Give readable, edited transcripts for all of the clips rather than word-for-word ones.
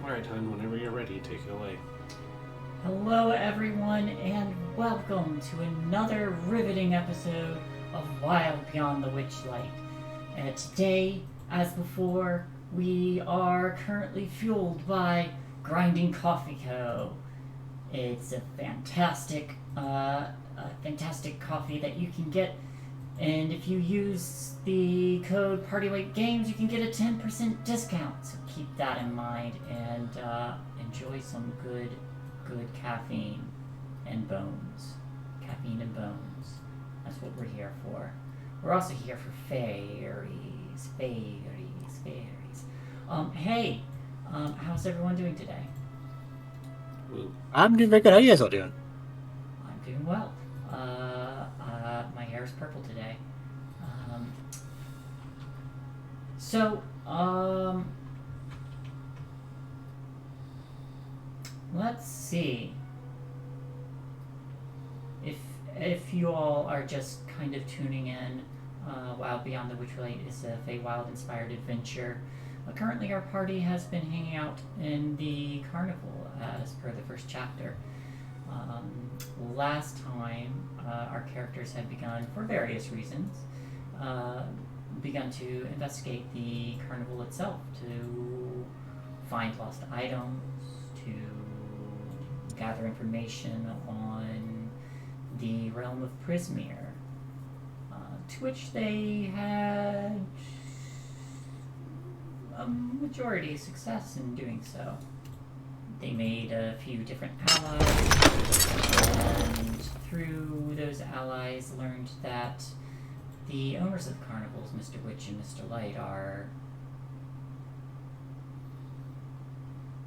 Alright, hon, whenever you're ready, take it away. Hello, everyone, and welcome to another riveting episode of Wild Beyond the Witchlight. And today, as before, we are currently fueled by Grinding Coffee Co. It's a fantastic coffee that you can get, and if you use the code PARTYWAITGAMES, you can get a 10% discount. So keep that in mind and enjoy some good caffeine and bones. Caffeine and bones. That's what we're here for. We're also here for fairies. Hey, how's everyone doing today? I'm doing very good. How are you guys all doing? I'm doing well. My hair is purple today. Let's see. If you all are just kind of tuning in, Wild Beyond the Witchlight is a Feywild inspired adventure. Currently, our party has been hanging out in the carnival as per the first chapter. Last time, our characters had begun, for various reasons, begun to investigate the carnival itself, to find lost items, to gather information on the realm of Prismere, to which they had a majority success in doing so. They made a few different allies, and through those allies learned that the owners of the carnivals, Mr. Witch and Mr. Light, are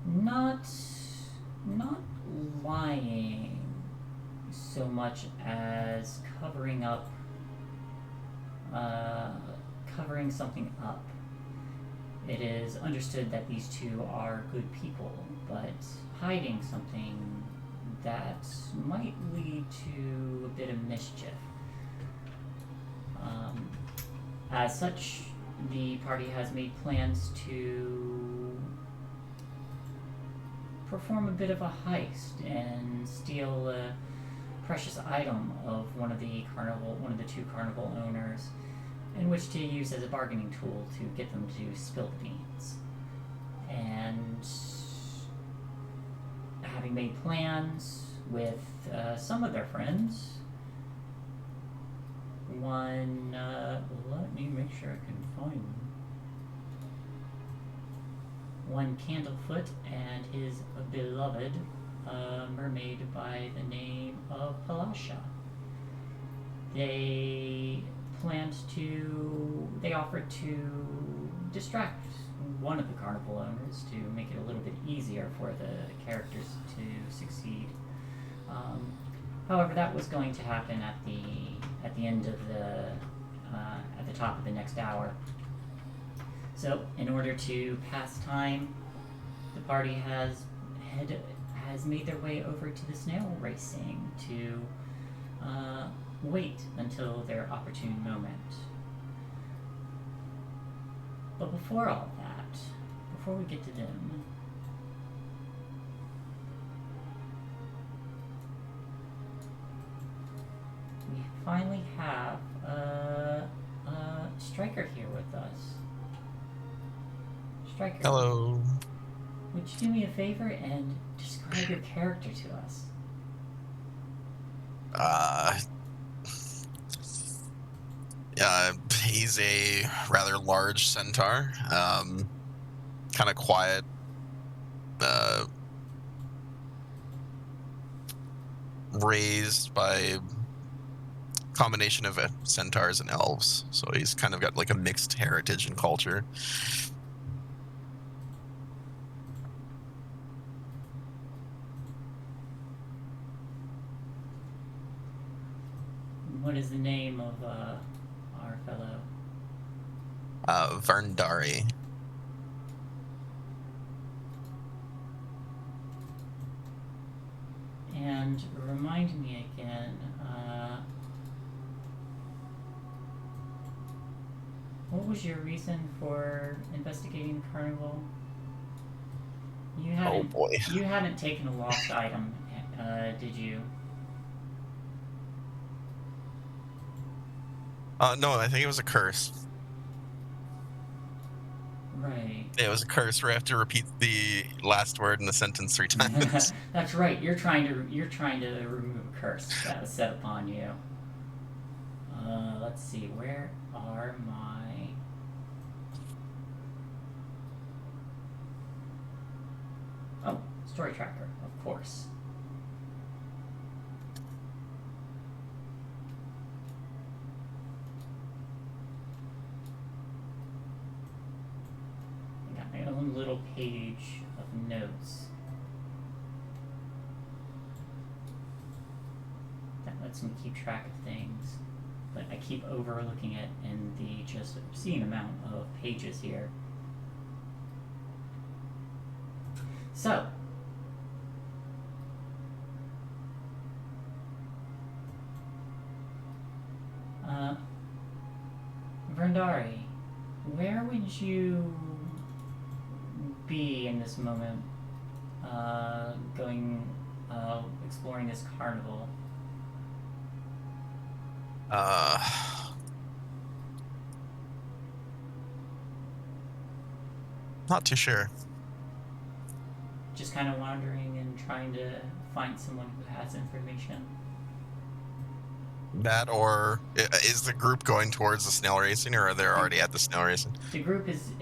not lying so much as covering something up. It is understood that these two are good people, but hiding something that might lead to a bit of mischief. As such, the party has made plans to perform a bit of a heist and steal a precious item of one of the two carnival owners, in which to use as a bargaining tool to get them to spill the beans. And having made plans with some of their friends, let me make sure I can find them. One Candlefoot and his beloved mermaid by the name of Palasha. They offered to distract one of the carnival owners to make it a little bit easier for the characters to succeed. However, that was going to happen at the end of at the top of the next hour. So, in order to pass time, the party has made their way over to the snail racing to wait until their opportune moment. But before all that, before we get to them, we finally have Striker here with us. Striker. Hello. Would you do me a favor and describe your character to us? Yeah, he's a rather large centaur. Kind of quiet. Raised by a combination of centaurs and elves, so he's kind of got like a mixed heritage and culture. What is the name of our fellow? Verndari. And remind me again, what was your reason for investigating the carnival? You Oh hadn't. boy. You hadn't taken a lost item, did you? No, I think it was a curse. Right. It was a curse where I have to repeat the last word in the sentence 3 times. That's right. You're trying to remove a curse that was set upon you. Let's see. Where are my? Oh, story tracker, of course. I got my own little page of notes. That lets me keep track of things. But I keep overlooking it in the just obscene amount of pages here. So, Vrindari, where would you be in this moment, exploring this carnival? Not too sure. Just kind of wandering and trying to find someone who has information. That, or is the group going towards the snail racing, or are they already at the snail racing? The group has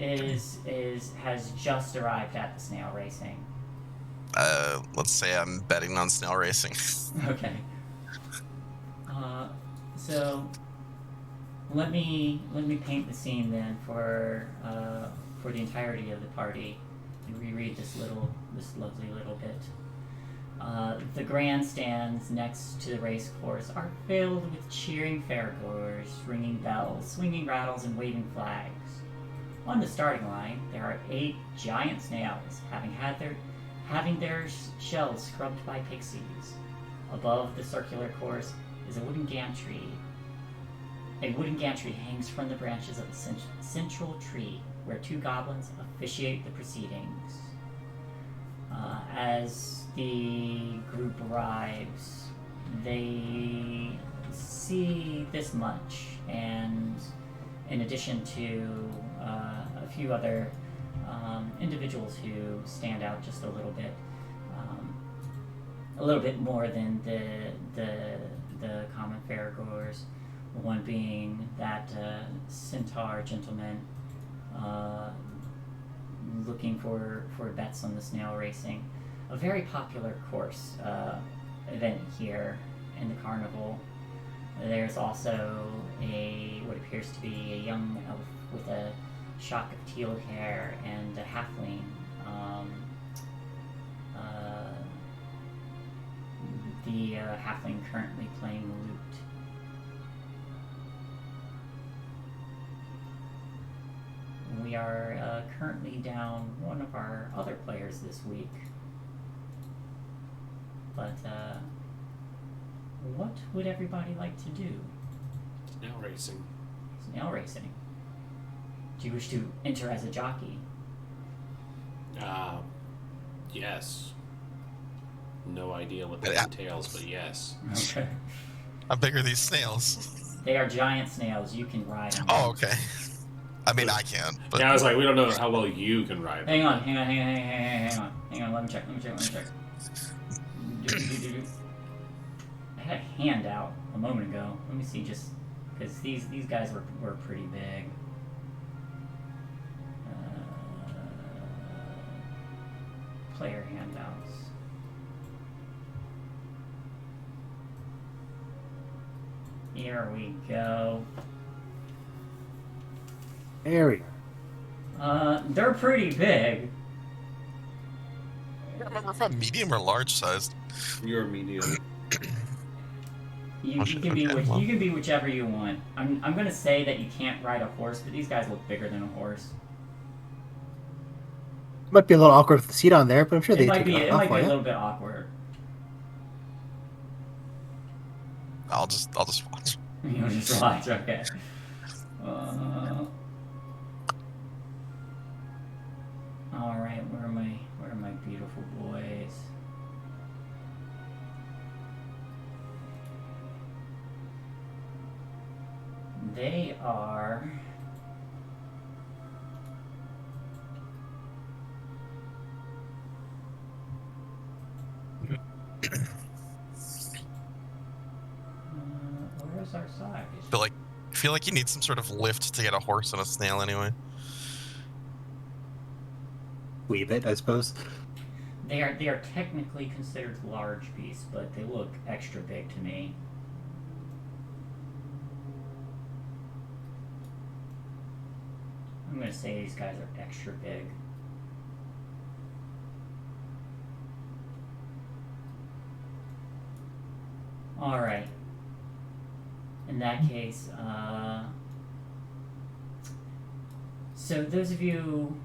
just arrived at the snail racing. Let's say I'm betting on snail racing. Okay. So let me paint the scene then for the entirety of the party and reread this lovely little bit. The grandstands next to the race course are filled with cheering fairgoers, ringing bells, swinging rattles, and waving flags. On the starting line, there are 8 giant snails, having their shells scrubbed by pixies. Above the circular course is a wooden gantry. A wooden gantry hangs from the branches of the central tree, where 2 goblins officiate the proceedings. As the group arrives, they see this much, and in addition to a few other individuals who stand out just a little bit more than the common fairgoers, one being that centaur gentleman looking for bets on the snail racing, a very popular course event here in the carnival. There's also what appears to be a young elf with a shock of teal hair and a halfling. The halfling currently playing the lute. We are currently down one of our other players this week. But what would everybody like to do? Snail racing. Snail racing. Do you wish to enter as a jockey? Yes. No idea what that entails, but yes. Okay. How big are these snails? They are giant snails. You can ride them. Oh, okay. I mean, I can, but... Yeah, I was like, we don't know how well you can ride. Hang on. Let me check. I had a handout a moment ago. Let me see, just because these guys were pretty big. Player handouts. Here we go. There we go. They're pretty big. I don't remember if I'm medium or large sized. You're medium. You can be whichever you want. I'm gonna say that you can't ride a horse, but these guys look bigger than a horse. Might be a little awkward with the seat on there, but I'm sure It they might take be it a off for you. little bit awkward. I'll just watch. You'll just watch, okay. All right, where are my beautiful boys? They are. Where's our size? I feel like you need some sort of lift to get a horse and a snail anyway. Wee bit, I suppose. They are technically considered large beasts, but they look extra big to me. I'm gonna say these guys are extra big. Alright. In that case, so those of you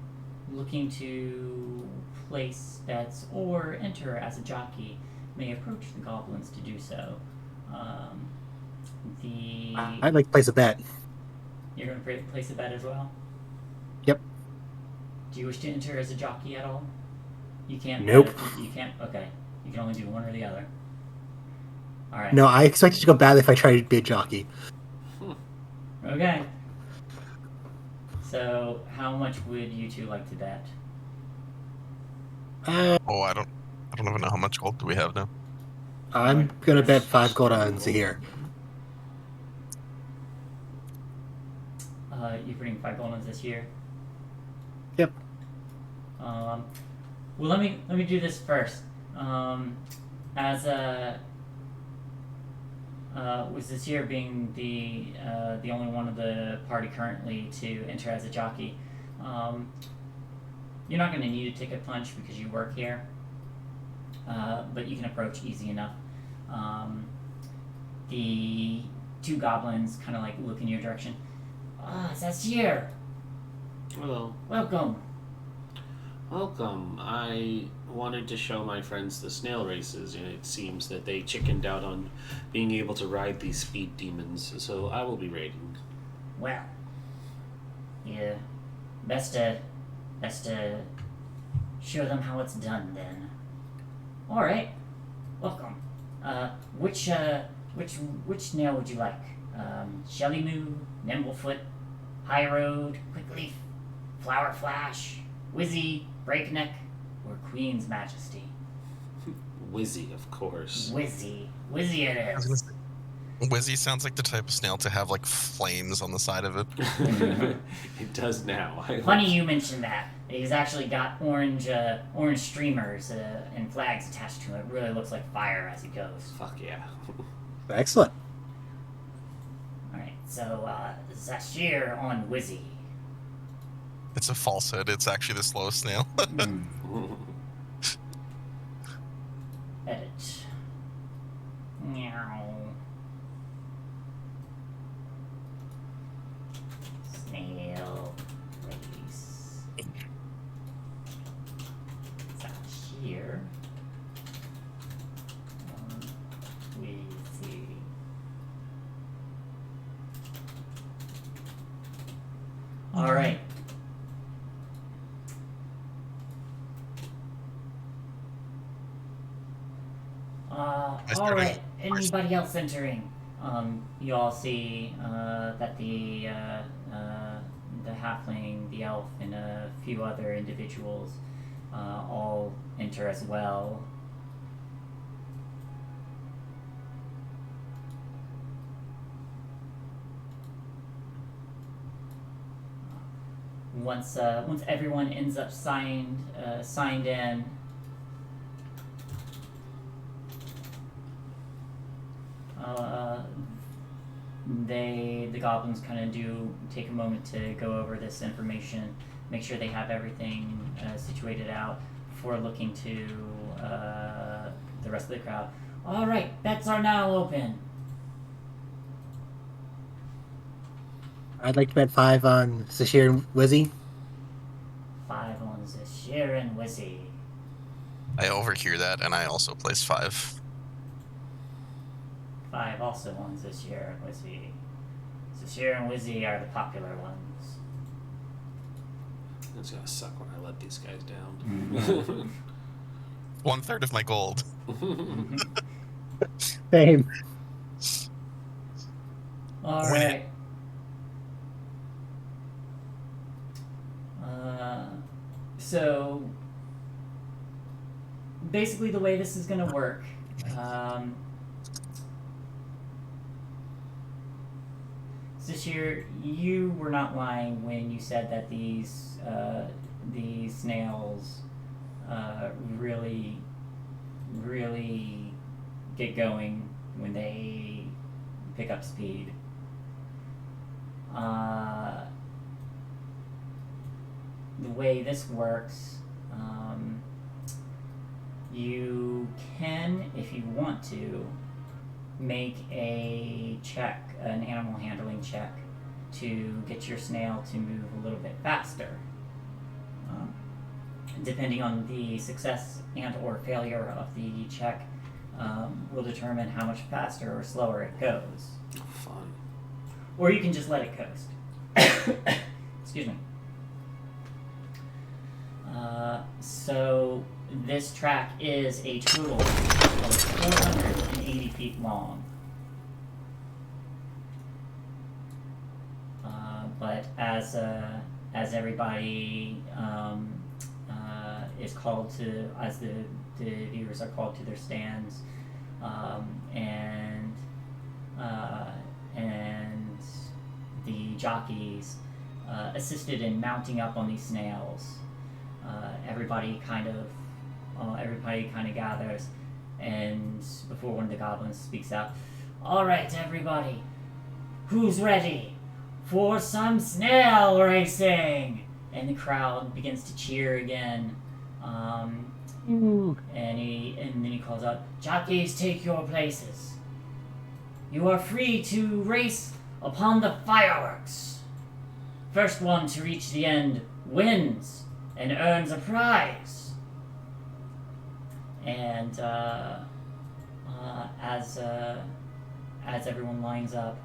looking to place bets or enter as a jockey may approach the goblins to do so. I'd like to place a bet. You're going to place a bet as well? Yep. Do you wish to enter as a jockey at all? You can't. Nope. You can't. Okay. You can only do one or the other. All right. No, I expect it to go badly if I try to be a jockey. Okay. So, how much would you two like to bet? Oh, I don't even know how much gold do we have now. I'm gonna bet 5 gold on here. You're putting 5 gold on this year. Yep. Well, let me do this first. As was this year being the only one of the party currently to enter as a jockey, you're not going to need a ticket punch because you work here, but you can approach easy enough. The 2 goblins kind of like look in your direction. Sashir! Hello. Welcome! Welcome. I wanted to show my friends the snail races, and it seems that they chickened out on being able to ride these speed demons, so I will be raiding. Well, yeah, best to show them how it's done then. All right, welcome. Which snail would you like? Shelly Moo, Nimblefoot, High Road, Quickleaf, Flower Flash, Whizzy, Breakneck, or Queen's Majesty? Whizzy, of course. Whizzy it is. Wizzy sounds like the type of snail to have like flames on the side of it. It does now. Funny you mentioned that. He's actually got orange streamers and flags attached to it. It really looks like fire as he goes. Fuck yeah. Excellent. Alright, so Zashir on Whizzy. It's a falsehood. It's actually the slowest snail. Edit. Meow. Snail race. Zashir on Whizzy. Alright. Alright, anybody else entering? You all see that the halfling, the elf, and a few other individuals all enter as well. Once everyone ends up signed in, the goblins kind of do take a moment to go over this information, make sure they have everything situated out before looking to the rest of the crowd. All right, bets are now open. I'd like to bet 5 on Sashir and Wizzy. 5 on Zashir and Wizzy. I overhear that, and I also place 5. 5 also on Zashir and Wizzy. Zashir and Wizzy are the popular ones. It's gonna suck when I let these guys down. 1/3 of my gold. Same. All Win right. So basically, the way this is going to work. Zashir, you were not lying when you said that these snails really get going when they pick up speed. The way this works, you can, if you want to, make a check, an animal handling check, to get your snail to move a little bit faster. Depending on the success and or failure of the check, will determine how much faster or slower it goes. Fun. Or you can just let it coast. Excuse me. So this track is a total of 480 feet long. But as everybody is called to, as the viewers are called to their stands, and the jockeys assisted in mounting up on these snails. Everybody kind of gathers, and before one of the goblins speaks out, "All right, everybody, who's ready for some snail racing?" And the crowd begins to cheer again. And then he calls out, "Jockeys, take your places. You are free to race upon the fireworks. First one to reach the end wins and earns a prize." And as everyone lines up,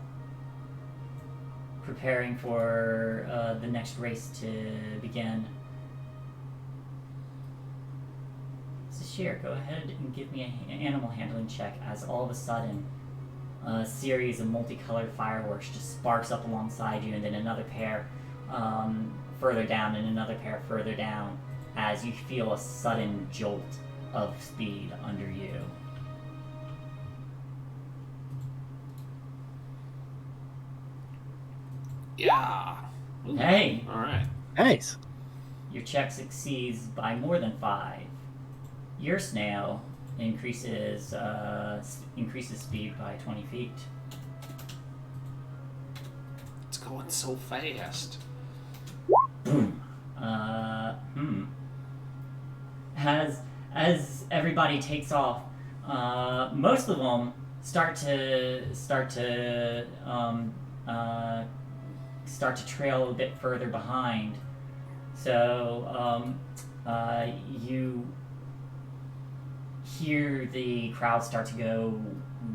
preparing for the next race to begin, Sashir, go ahead and give me an animal handling check as all of a sudden a series of multicolored fireworks just sparks up alongside you, and then another pair further down, and another pair further down, as you feel a sudden jolt of speed under you. Yeah. Ooh. Hey! All right. Nice. Your check succeeds by more than 5. Your snail increases speed by 20 feet. It's going so fast. Boom. As everybody takes off, most of them start to trail a bit further behind. So you hear the crowd start to go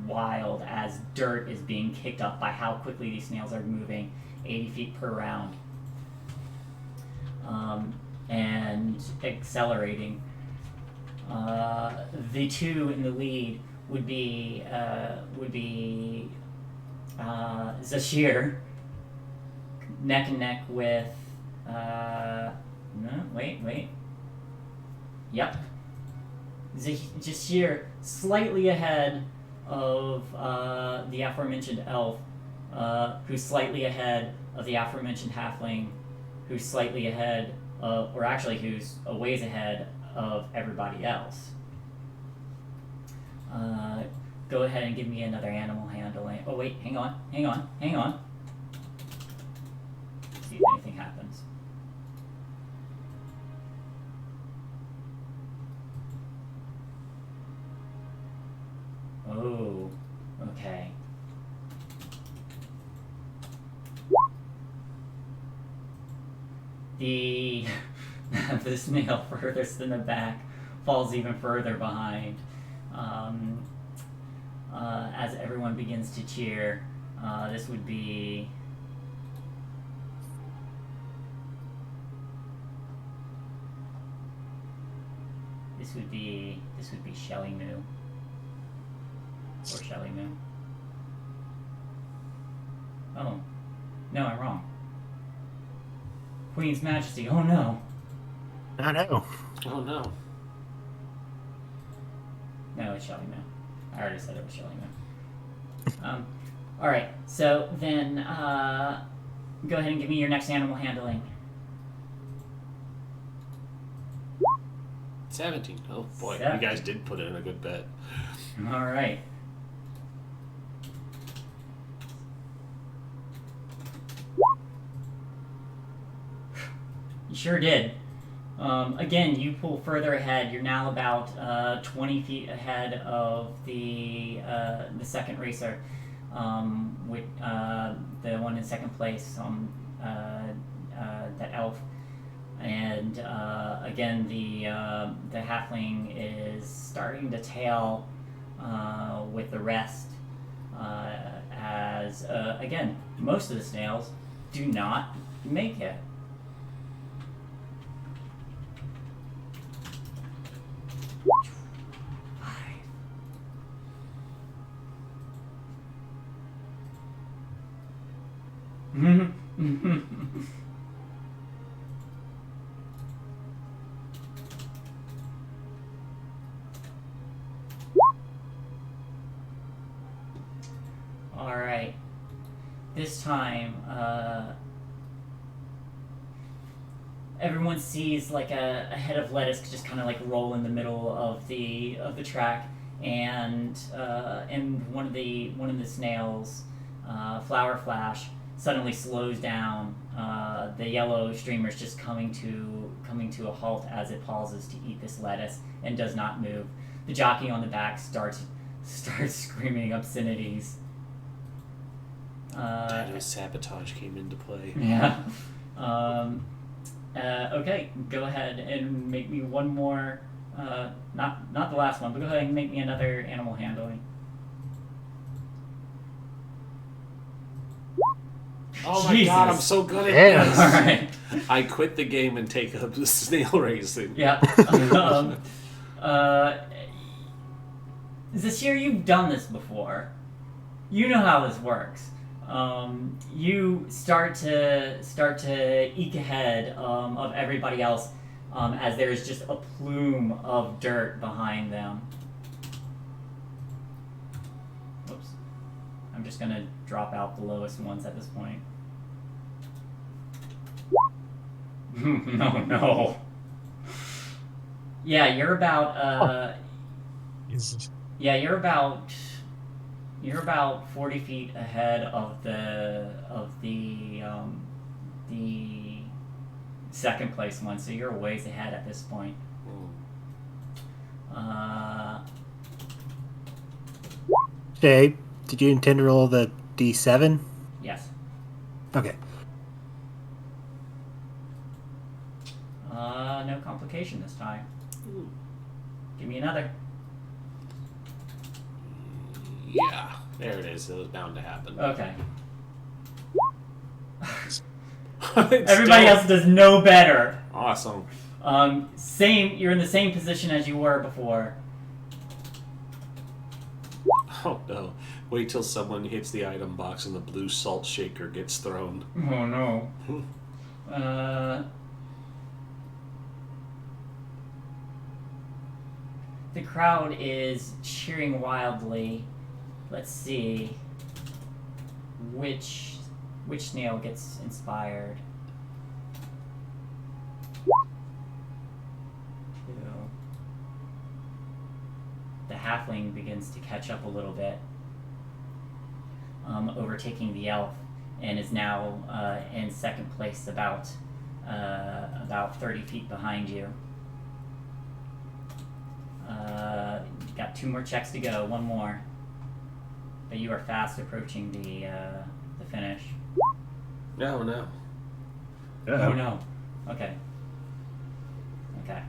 wild as dirt is being kicked up by how quickly these snails are moving, 80 feet per round, and accelerating. The two in the lead would be Zashir, neck and neck with Yep. Zashir slightly ahead of the aforementioned elf, who's slightly ahead of the aforementioned halfling, who's slightly ahead of, or actually who's a ways ahead of everybody else. Go ahead and give me another animal handling. Oh wait, hang on. See if anything happens. Oh, okay. The snail furthest in the back falls even further behind. As everyone begins to cheer, this would be This would be Shelly Moo. Or Shelly Moo. Oh. No, I'm wrong. Queen's Majesty. Oh no. I know. Oh no. No, it's Shelly Moo. I already said it was Shelly Moo. Alright, so then go ahead and give me your next animal handling. 17. Oh boy, 17. you guys did put in a good bet. Alright. You sure did. Again, you pull further ahead. You're now about 20 feet ahead of the second racer, with the one in second place, that elf. And again, the halfling is starting to tail with the rest, as again, most of the snails do not make it. All right. This time, everyone sees like a head of lettuce just kind of like roll in the middle of the track, and one of the snails, Flower Flash, suddenly slows down. The yellow streamer is just coming to a halt as it pauses to eat this lettuce and does not move. The jockey on the back starts screaming obscenities. Dino sabotage came into play. Yeah. Okay, go ahead and make me one more. Not the last one, but go ahead and make me another animal handling. Oh my Jesus. god, I'm so good at Yeah. this. Alright. I quit the game and take up the snail racing. Yeah. Zashir, you've done this before. You know how this works. You start to eke ahead of everybody else, as there's just a plume of dirt behind them. Whoops. I'm just gonna drop out the lowest ones at this point. No. Yeah, you're about Jesus. yeah, you're about 40 feet ahead of the second place one, so you're a ways ahead at this point. Shae, did you intend to roll the D7? Yes. Okay. No complication this time. Give me another. Yeah, there it is. It was bound to happen. Okay. It's Everybody still else does no better. awesome. You're in the same position as you were before. Oh no! Wait till someone hits the item box and the blue salt shaker gets thrown. Oh no. The crowd is cheering wildly. Let's see which snail gets inspired. The halfling begins to catch up a little bit, overtaking the elf, and is now in second place, about 30 feet behind you. Got 2 more checks to go, 1 more, but you are fast approaching the finish. No. Oh no. Okay. Okay.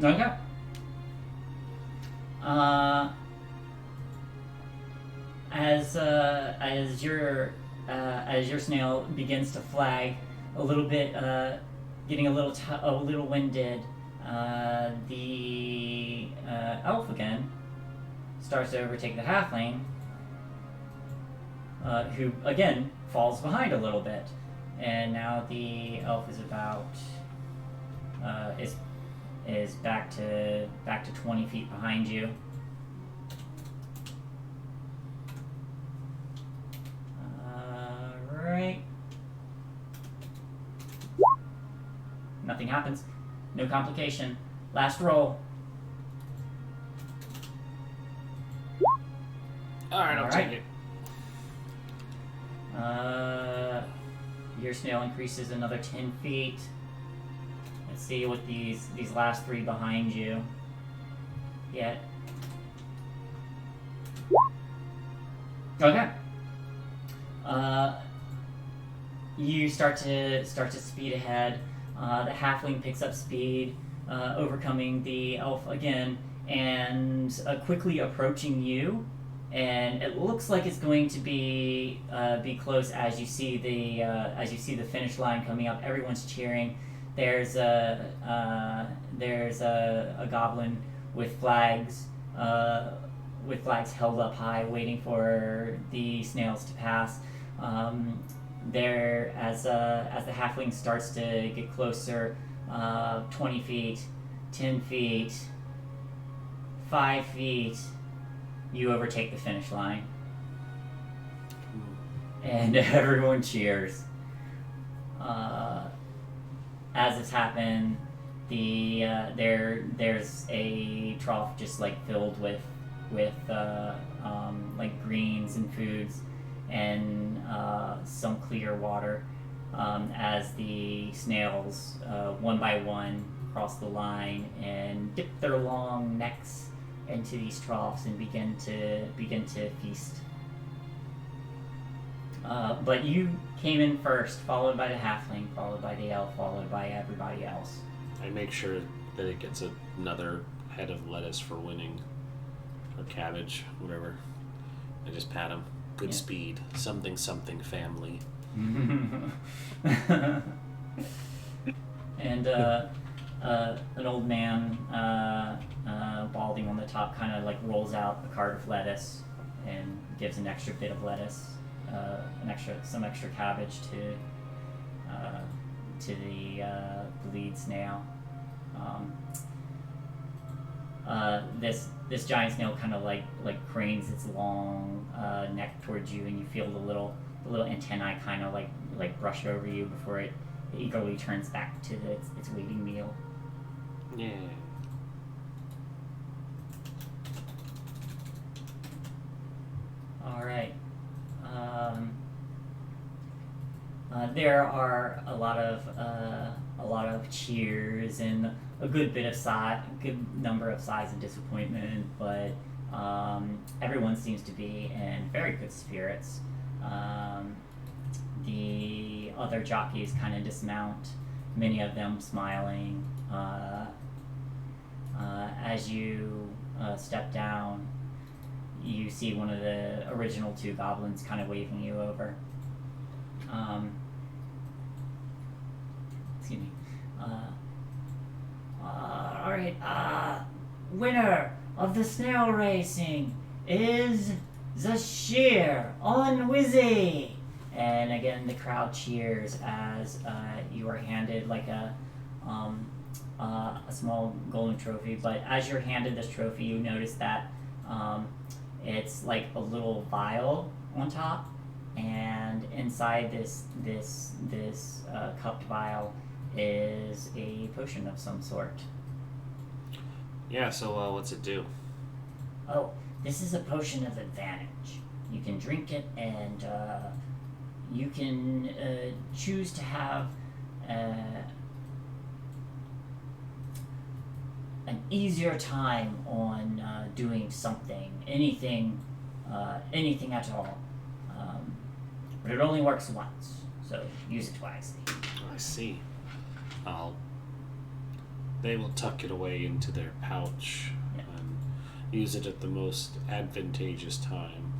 Okay. as your snail begins to flag a little bit, getting a little winded, the elf again starts to overtake the halfling, who again falls behind a little bit, and now the elf is about is back to 20 feet behind you. Right. Nothing happens. No complication. Last roll. Alright, I'll take it. Your snail increases another 10 feet. Let's see what these last three behind you get. Okay. You start to speed ahead. The halfling picks up speed, overcoming the elf again, and quickly approaching you. And it looks like it's going to be close as you see the finish line coming up. Everyone's cheering. There's a goblin with flags held up high, waiting for the snails to pass. There, as the halfling starts to get closer, 20 feet, 10 feet, 5 feet, you overtake the finish line. And everyone cheers. As it's happened, there's a trough just like filled with like greens and foods, and some clear water, as the snails one by one cross the line and dip their long necks into these troughs and begin to feast. But you came in first, followed by the halfling, followed by the elf, followed by everybody else. I make sure that it gets another head of lettuce for winning, or cabbage, whatever. I just pat him. Good speed. Something family. And an old man, balding on the top, kind of like rolls out a cart of lettuce and gives an extra bit of lettuce, some extra cabbage to the lead snail. This giant snail kind of like cranes its long neck towards you, and you feel the little antennae kind of like brush over you before it eagerly turns back to its waiting meal. Yeah. All right. There are a lot of cheers and a good number of sighs of disappointment, but everyone seems to be in very good spirits. The other jockeys kind of dismount, many of them smiling. As you step down, you see one of the original two goblins kind of waving you over. Excuse me. Alright, winner of the snail racing is the sheer on Wizzy! And again, the crowd cheers as you are handed like a small golden trophy. But as you're handed this trophy, you notice that it's like a little vial on top, and inside this cupped vial is a potion of some sort. Yeah, so what's it do? Oh, this is a potion of advantage. You can drink it, and you can choose to have an easier time on doing something, anything at all. But it only works once, so use it wisely. I see. They will tuck it away into their pouch and use it at the most advantageous time.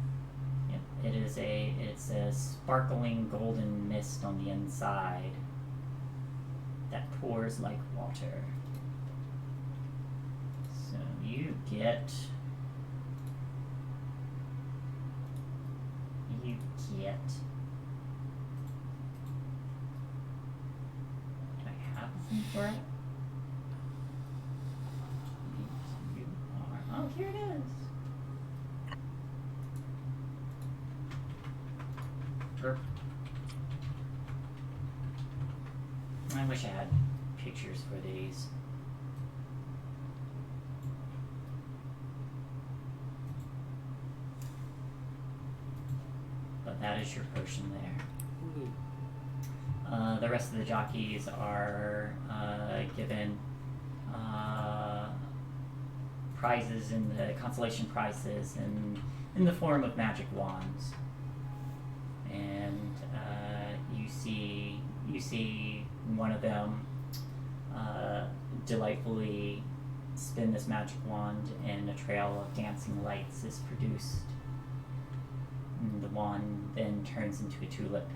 Yeah. It's a sparkling golden mist on the inside that pours like water. So you get do I have a thing for it? You are, oh, here it is. Sure. I wish I had pictures for these. But that is your potion there. The rest of the jockeys are given prizes in the consolation prizes in the form of magic wands. And you see one of them delightfully spin this magic wand, and a trail of dancing lights is produced. And the wand then turns into a tulip.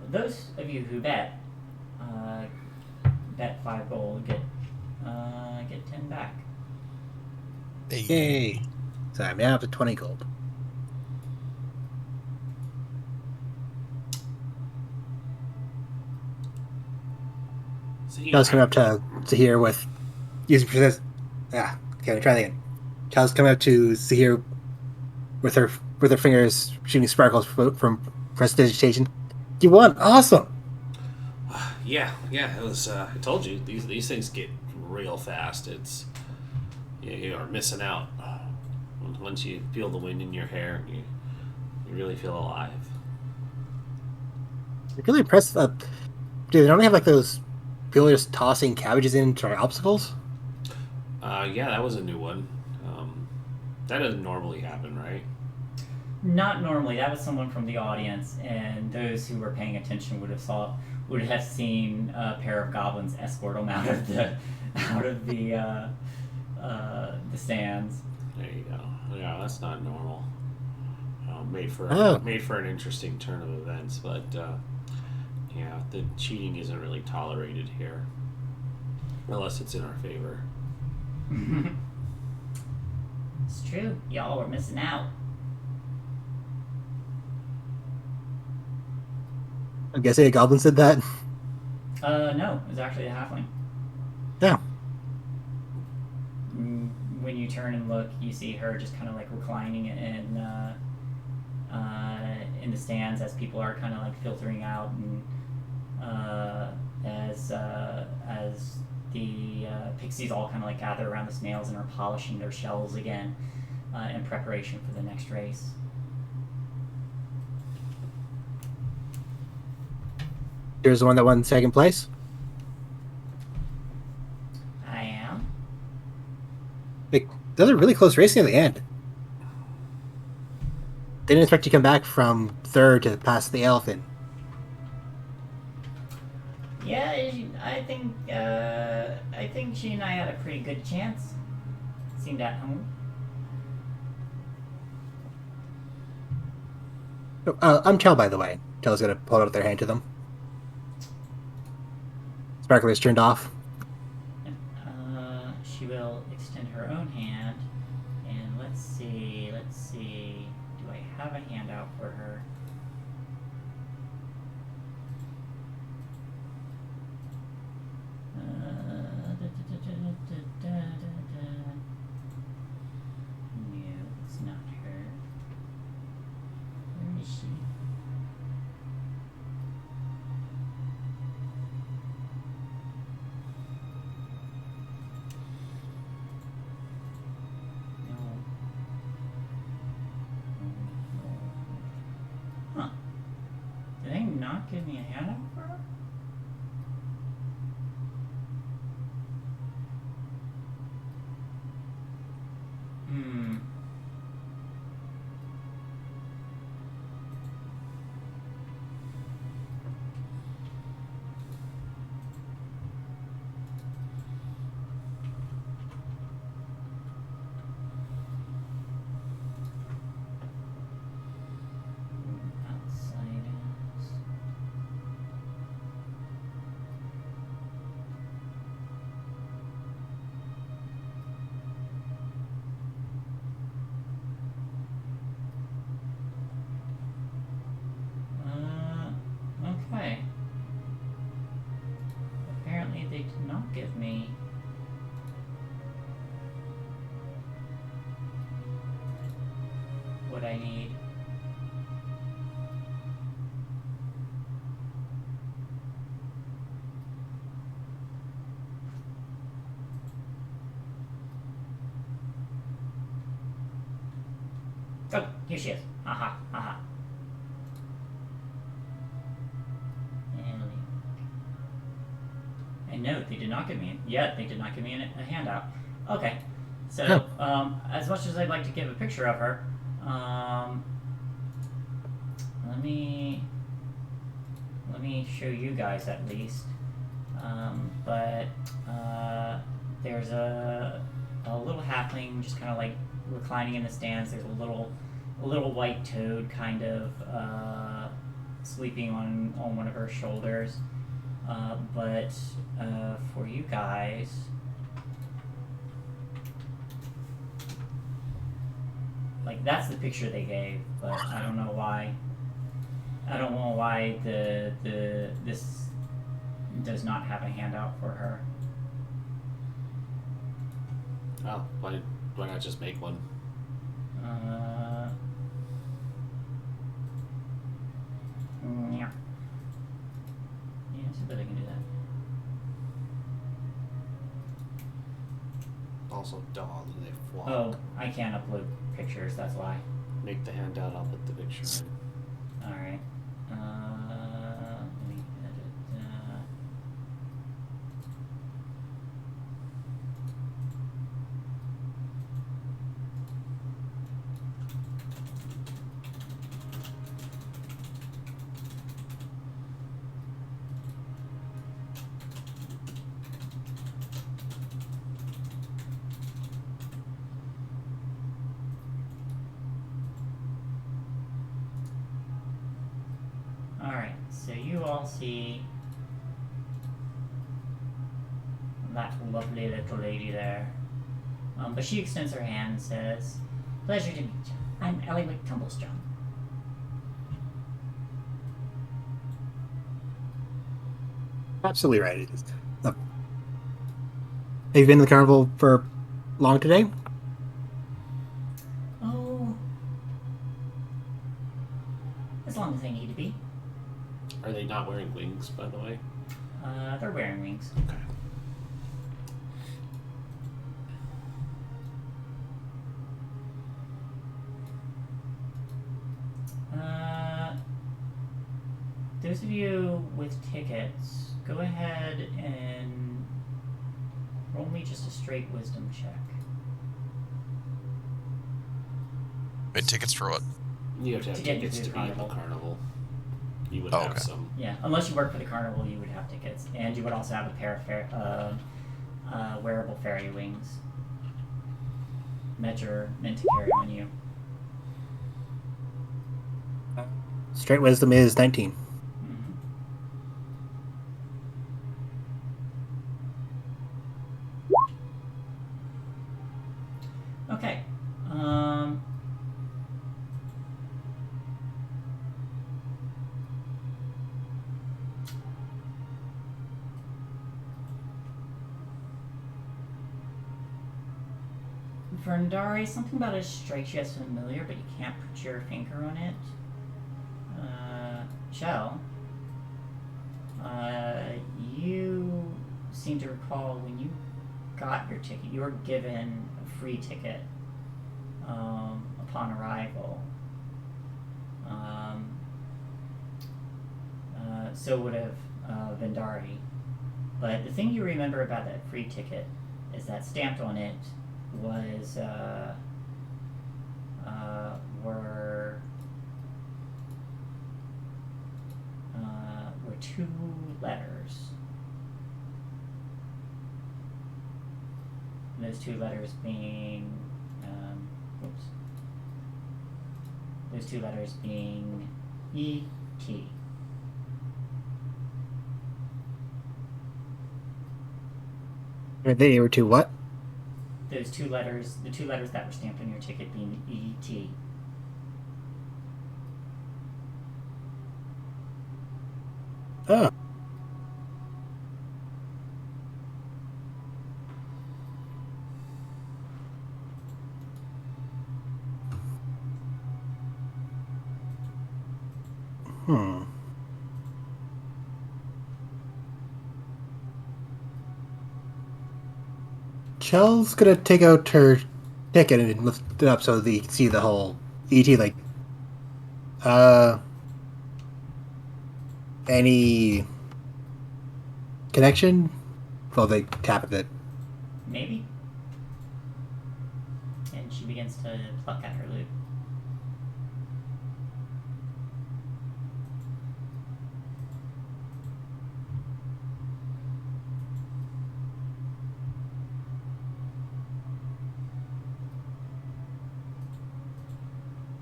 Those of you who bet 5 gold get 10 back. Yay! So I'm now up to 20 gold. Charles coming up to here with using persist. Okay, try that again. Charles coming up to Zahir with her fingers shooting sparkles from prestidigitation. You won! Awesome! Yeah, it was. I told you these things get real fast. It's you are missing out. Once you feel the wind in your hair, you really feel alive. You're really impressed. Do they only have like those people just tossing cabbages into our obstacles? Yeah, that was a new one. That doesn't normally happen, right? Not normally. That was someone from the audience, and those who were paying attention would have seen a pair of goblins escort them out of the stands. There you go. Yeah, that's not normal. Made for an interesting turn of events, but yeah, the cheating isn't really tolerated here, unless it's in our favor. It's true. Y'all were missing out. I'm guessing a goblin said that. No, it was actually a halfling. Yeah. When you turn and look, you see her just kind of like reclining in the stands as people are kind of like filtering out, and as the pixies all kind of like gather around the snails and are polishing their shells again in preparation for the next race. Here's the one that won second place. I am. Like, those are really close racing at the end. They didn't expect you to come back from third to pass the elephant. Yeah, I think she and I had a pretty good chance. Seemed at home. I'm Chell, by the way. Chell's gonna hold out their hand to them. Sparkler's turned off. She will extend her own hand, and let's see. Do I have a handout for her? No, it's not her. Where is she? Huh. Did they not give me a handout for her? Hmm. would I need? Oh, here she is. Aha, aha. And no, they did not give me. Yeah, they did not give me a handout. Okay, so as much as I'd like to give a picture of her, let me show you guys at least. But there's a little halfling just kind of like reclining in the stands. There's a little white toad kind of sleeping on one of her shoulders. But for you guys, like that's the picture they gave, but I don't know why. I don't know why this does not have a handout for her. Oh, why not just make one? Yeah. Yeah, I bet I can do that. Also, dog, they flock. Oh, I can't upload pictures, that's why. Make the handout, I'll put the picture in. Alright. Let me edit. Alright, so you all see that lovely little lady there. But she extends her hand and says, "Pleasure to meet you. I'm Ellie McTumblestone." Absolutely right. It is. Have you been to the carnival for long today? Oh, as long as they need to be. Are they not wearing wings, by the way? They're wearing wings. Okay. Those of you with tickets, go ahead and roll me just a straight wisdom check. Wait, tickets for what? You have to have To get tickets into to the be in the carnival. carnival. You would Oh, have okay. some. Yeah, unless you work for the carnival, you would have tickets, and you would also have a pair of wearable fairy wings meant to carry on you. Straight wisdom is 19. Okay. Verndari, something about it strikes you as familiar, but you can't put your finger on it. Shell, you seem to recall when you got your ticket, you were given a free ticket upon arrival. So would have Vendari. But the thing you remember about that free ticket is that stamped on it was were two letters. And those two letters being those two letters being E.T. They were to what? Those two letters, the two letters that were stamped on your ticket being E.T. Oh. Chel's gonna take out her ticket and lift it up so they can see the whole ET. Like, uh, any connection? Well, they tap at it. Maybe. And she begins to pluck at her lute.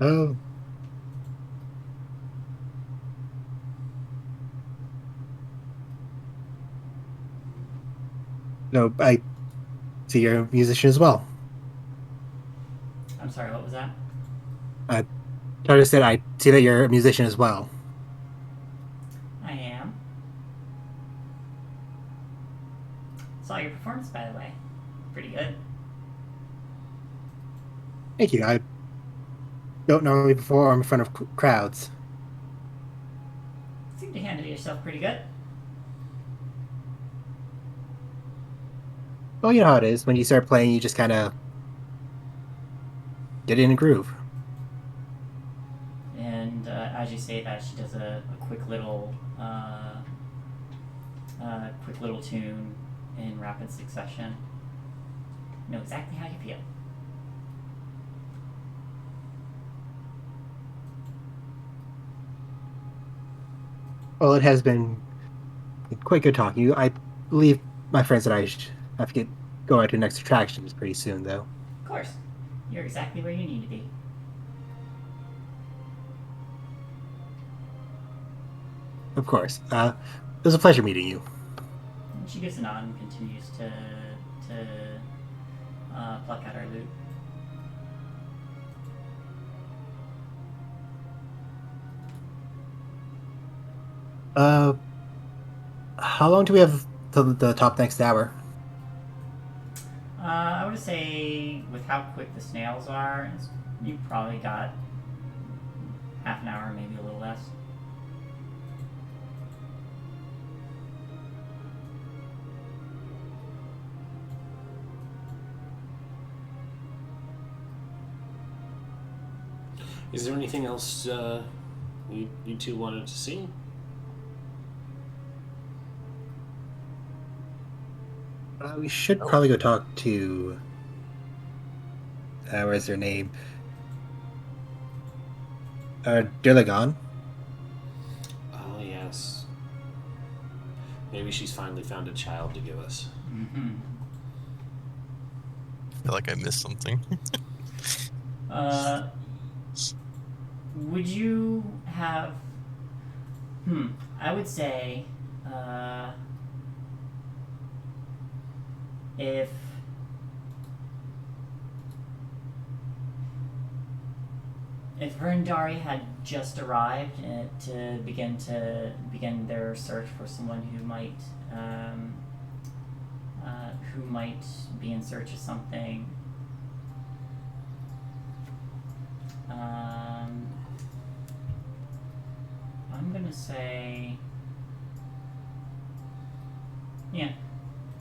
Oh. No, I see you're a musician as well. I'm sorry, what was that? I just said I see that you're a musician as well. I am. Saw your performance, by the way. Pretty good. Thank you. I don't normally perform in front of crowds. Seem to handle yourself pretty good. Well, you know how it is. When you start playing, you just kind of get in a groove. And as you say that, she does a quick little tune in rapid succession. Know exactly how you feel. Well, it has been quite good talking to you. I believe my friends and I have to go out to next attractions pretty soon, though. Of course, you're exactly where you need to be. Of course. It was a pleasure meeting you. And she gives a nod and continues to pluck at her lute. How long do we have till the top next hour? I would say, with how quick the snails are, you probably got half an hour, maybe a little less. Is there anything else you two wanted to see? We should probably go talk to. Where's their name? Durlagon. Oh, yes. Maybe she's finally found a child to give us. Mm-hmm. I feel like I missed something. Would you have... I would say... if Verndari had just arrived to begin their search for someone who might be in search of something, I'm gonna say, yeah,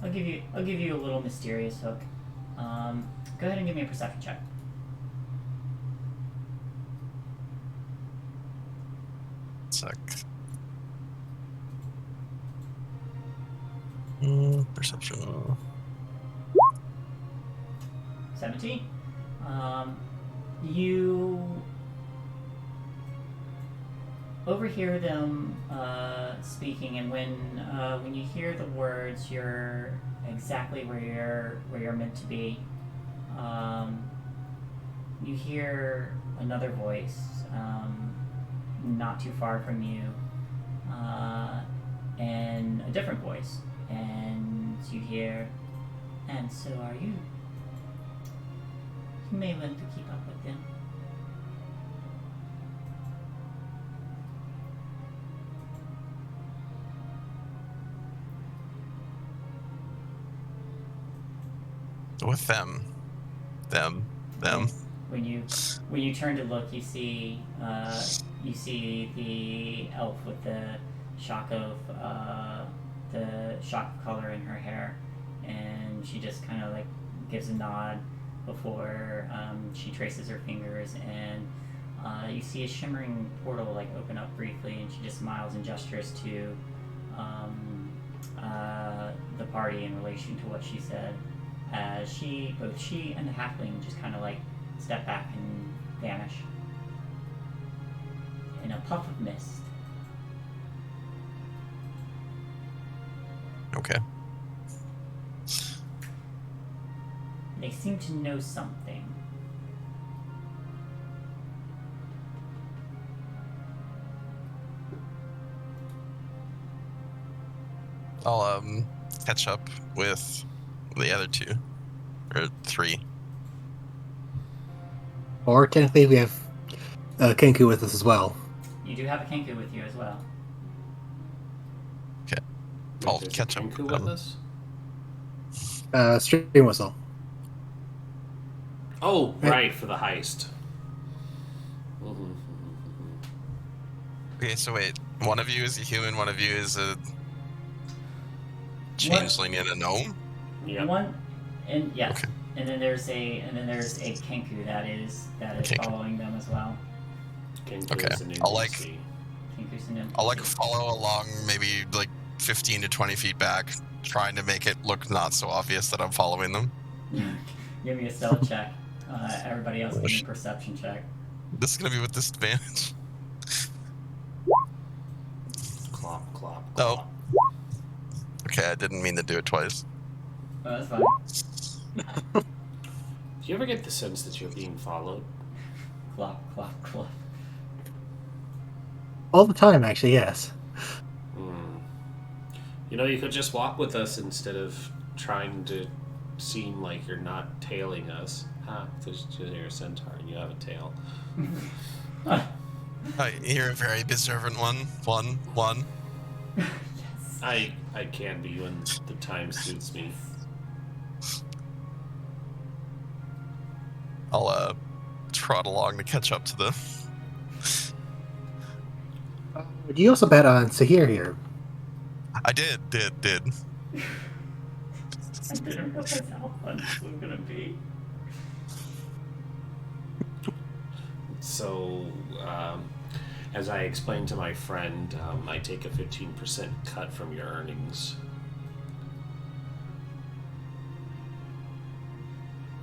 I'll give you a little mysterious hook. Go ahead and give me a perception check. Sec. Perception. 17. You overhear them speaking, and when you hear the words, you're exactly where you're meant to be. You hear another voice, not too far from you, and a different voice, and you hear, "And so are you. You may want to keep up with them." With them. Them. When you when you turn to look, you see the elf with the shock of color in her hair, and she just kind of like gives a nod before she traces her fingers, and you see a shimmering portal like open up briefly, and she just smiles and gestures to the party in relation to what she said, as both she and the halfling just kind of like step back and vanish in a puff of mist. Okay. They seem to know something. I'll catch up with the other two or three. Or technically, we have Kenku with us as well. You do have a Kenku with you as well. Okay. Wait, I'll there's a catch up Kenku with with them. us? Stream whistle. Oh, right, for the heist. Mm-hmm. Okay, so wait. One of you is a human. One of you is a changeling and a gnome. Yep. One, and yes, Okay. and then there's a Kenku that is Kenku. following them as well. Kenku Okay, is an I'll, like- NPC. Kenku's an NPC. I'll like follow along, maybe like 15 to 20 feet back, trying to make it look not so obvious that I'm following them. Give me a stealth check. Everybody else give me a Shit. perception check. This is gonna be with disadvantage. Clop, clop, Oh. clop. Okay, I didn't mean to do it twice. Oh, that's fine. Do you ever get the sense that you're being followed? Clop, clop, clop. All the time, actually, yes. You know, you could just walk with us instead of trying to seem like you're not tailing us. Because you're a centaur and you have a tail. You're a very observant one. One. Yes. I can be when the time suits me. I'll trot along to catch up to them. You also bet on Sahir here. I did. I didn't realize how fun this was gonna be. So, as I explained to my friend, I take a 15% cut from your earnings.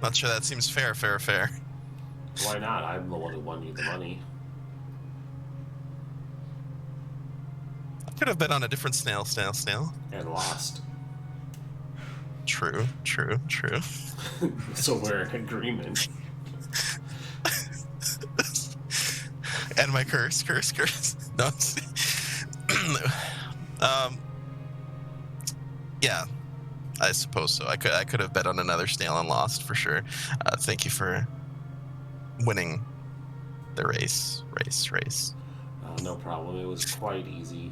Not sure that seems fair. Why not? I'm the one who won you the money. I could have bet on a different snail. And lost. True. So we're in agreement. And my curse. No. Yeah, I suppose so. I could have bet on another snail and lost for sure. Thank you for winning the race. No problem. It was quite easy.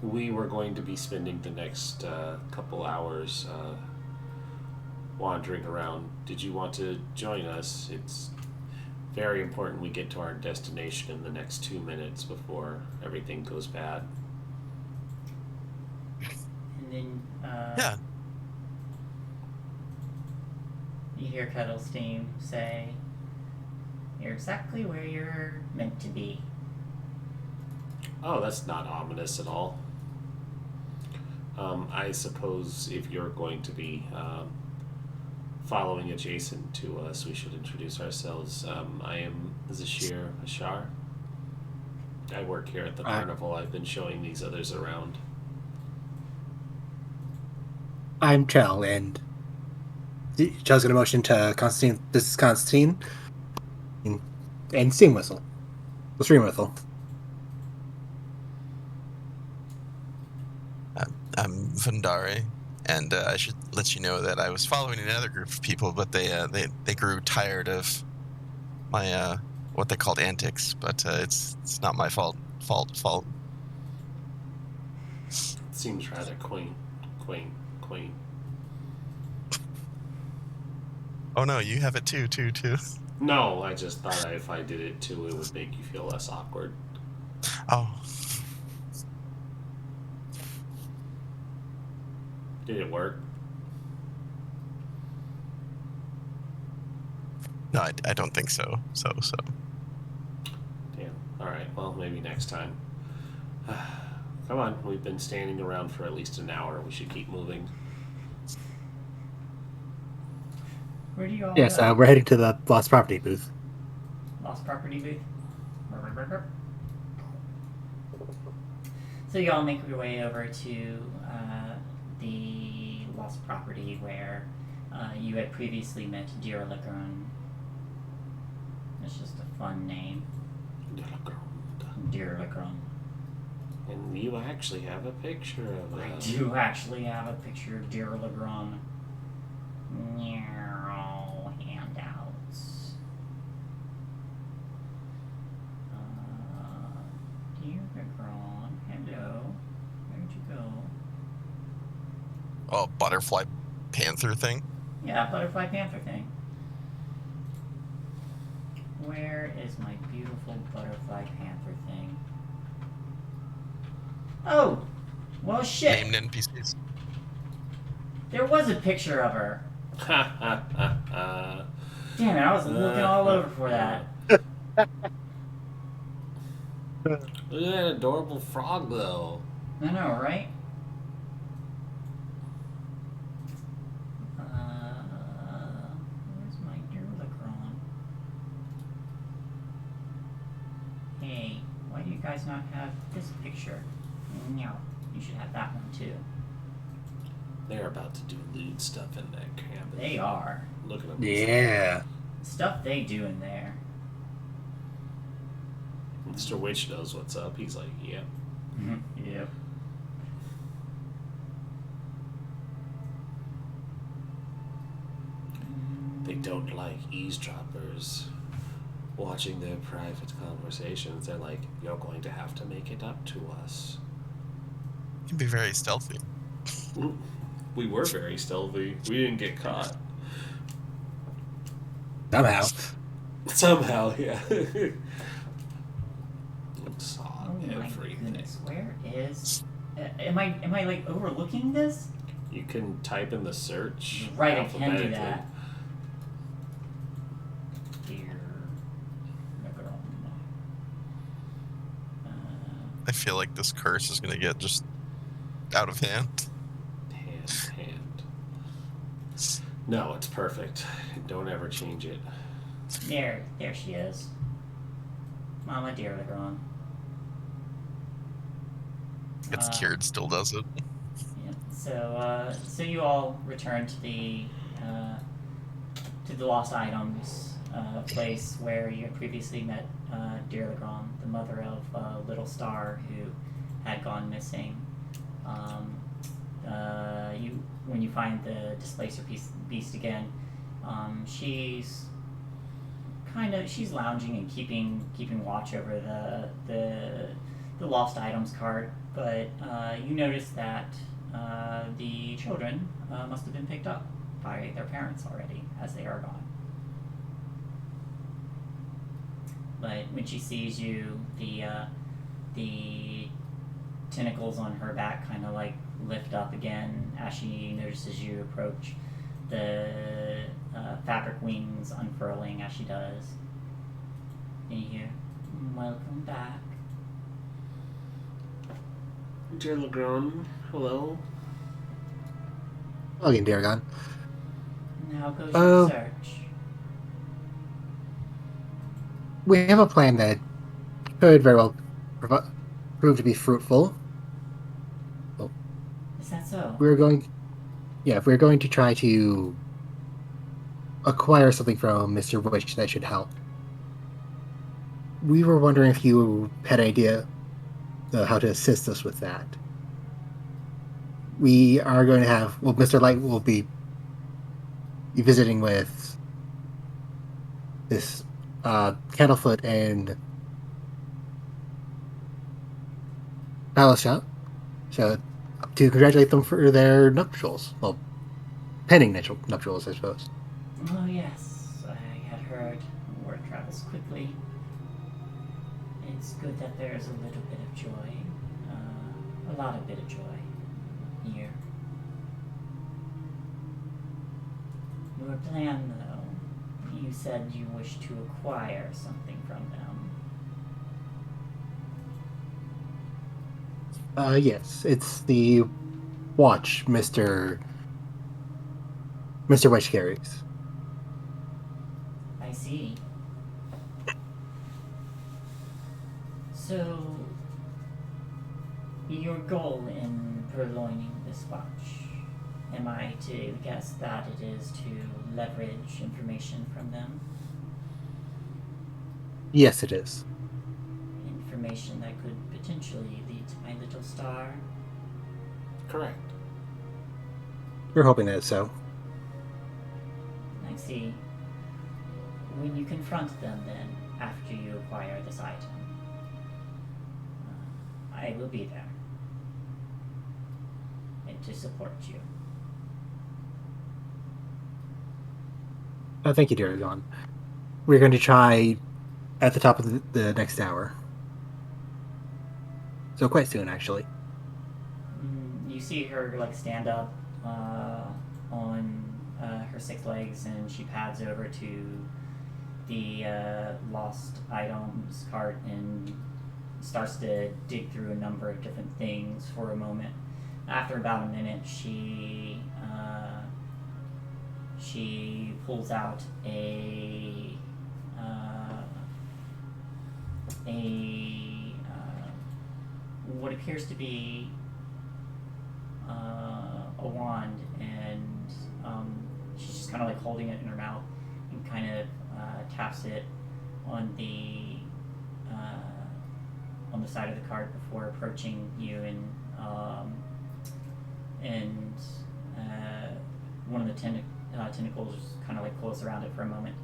We were going to be spending the next couple hours wandering around. Did you want to join us? It's very important we get to our destination in the next 2 minutes before everything goes bad. And then Yeah. you hear Kettlestein say, "You're exactly where you're meant to be." Oh, that's not ominous at all. I suppose if you're going to be following adjacent to us, we should introduce ourselves. I am Zashir Ashar. I work here at the carnival. I've been showing these others around. I'm Chell, and Chell's going to motion to Constantine. This is Constantine. And Steam Whistle. The Stream Whistle. I'm Vandari, and I should let you know that I was following another group of people, but they grew tired of my what they called antics. But it's not my fault. Seems rather quaint. Oh no, you have it too. No, I just thought if I did it too, it would make you feel less awkward. Oh, Did it work? no, I don't think so. So. Damn. Alright, well, maybe next time. Come on, we've been standing around for at least an hour. We should keep moving. Where do you all Yes, go? we're heading to the lost property booth. Lost property booth. So you all make your way over to the lost property where you had previously met Dear Lagron. It's just a fun name, Dear Lagron. And you actually have a picture of I it. do actually have a picture of Dear Lagron. Handouts. Dear Lagron, hello. Where'd you go? Oh, butterfly panther thing. Yeah, butterfly panther thing. Where is my beautiful butterfly panther thing? Oh! Well, shit! Named NPCs. There was a picture of her. Ha ha ha ha. Damn it, I was looking all over for that. Look at that adorable frog, though. I know, right? Where's my Durlacron? Hey, why do you guys not have this picture? No, you should have that one too. They're about to do lewd stuff in that cabin. They are. Look at them. Yeah. Stuff they do in there. Mr. Witch knows what's up. He's like, yep. Yep. They don't like eavesdroppers watching their private conversations. They're like, you're going to have to make it up to us. You can be very stealthy. We were very stealthy. We didn't get caught. Somehow. Somehow, yeah. Saw Oh my everything. goodness, where is? Am I like overlooking this? You can type in the search. Right, I can do alphabetically. that. Dear Lagron. I feel like this curse is gonna get just out of hand. Hand. No, it's perfect. Don't ever change it. There she is. Mama Dear Lagron. It's cured, still does it. Yeah. So you all return to the lost items place where you had previously met Dear Lagron, the mother of Little Star, who had gone missing. When you find the displacer beast again, she's lounging and keeping watch over the lost items cart, but you notice that the children must have been picked up by their parents already, as they are gone. But when she sees you, the tentacles on her back kind of like lift up again as she notices you approach. The fabric wings unfurling as she does. And you hear, "Welcome back." Dear Lagron, hello. Again, Daragon. How goes Oh. your search? We have a plan that could very well prove to be fruitful. Is that so? We're going to try to acquire something from Mr. Witch that should help. We were wondering if you had an idea how to assist us with that. We are going to have, Mr. Light will be visiting with this Candlefoot and Palace Shop, so to congratulate them for their nuptials. Well, pending nuptials, I suppose. Oh yes, I had heard, word travels quickly. It's good that there's a little bit of joy, a lot of bit of joy here. Your plan, though, you said you wish to acquire something from them. Yes, it's the watch Mr. Witch carries. I see. So, your goal in purloining this watch, am I to guess that it is to leverage information from them? Yes, it is. Information that could potentially lead to my little star? Correct. We're hoping that it's so. I see. When you confront them, then, after you acquire this item, I will be there. And to support you. Thank you, dear John. We're going to try at the top of the next hour. So quite soon, actually. You see her stand up on her 6 legs, and she pads over to the lost items cart and starts to dig through a number of different things for a moment. After about a minute, she pulls out what appears to be a wand, and she's just kind of holding it in her mouth and kind of taps it on the side of the cart before approaching you, and one of the tentacles kind of close around it for a moment.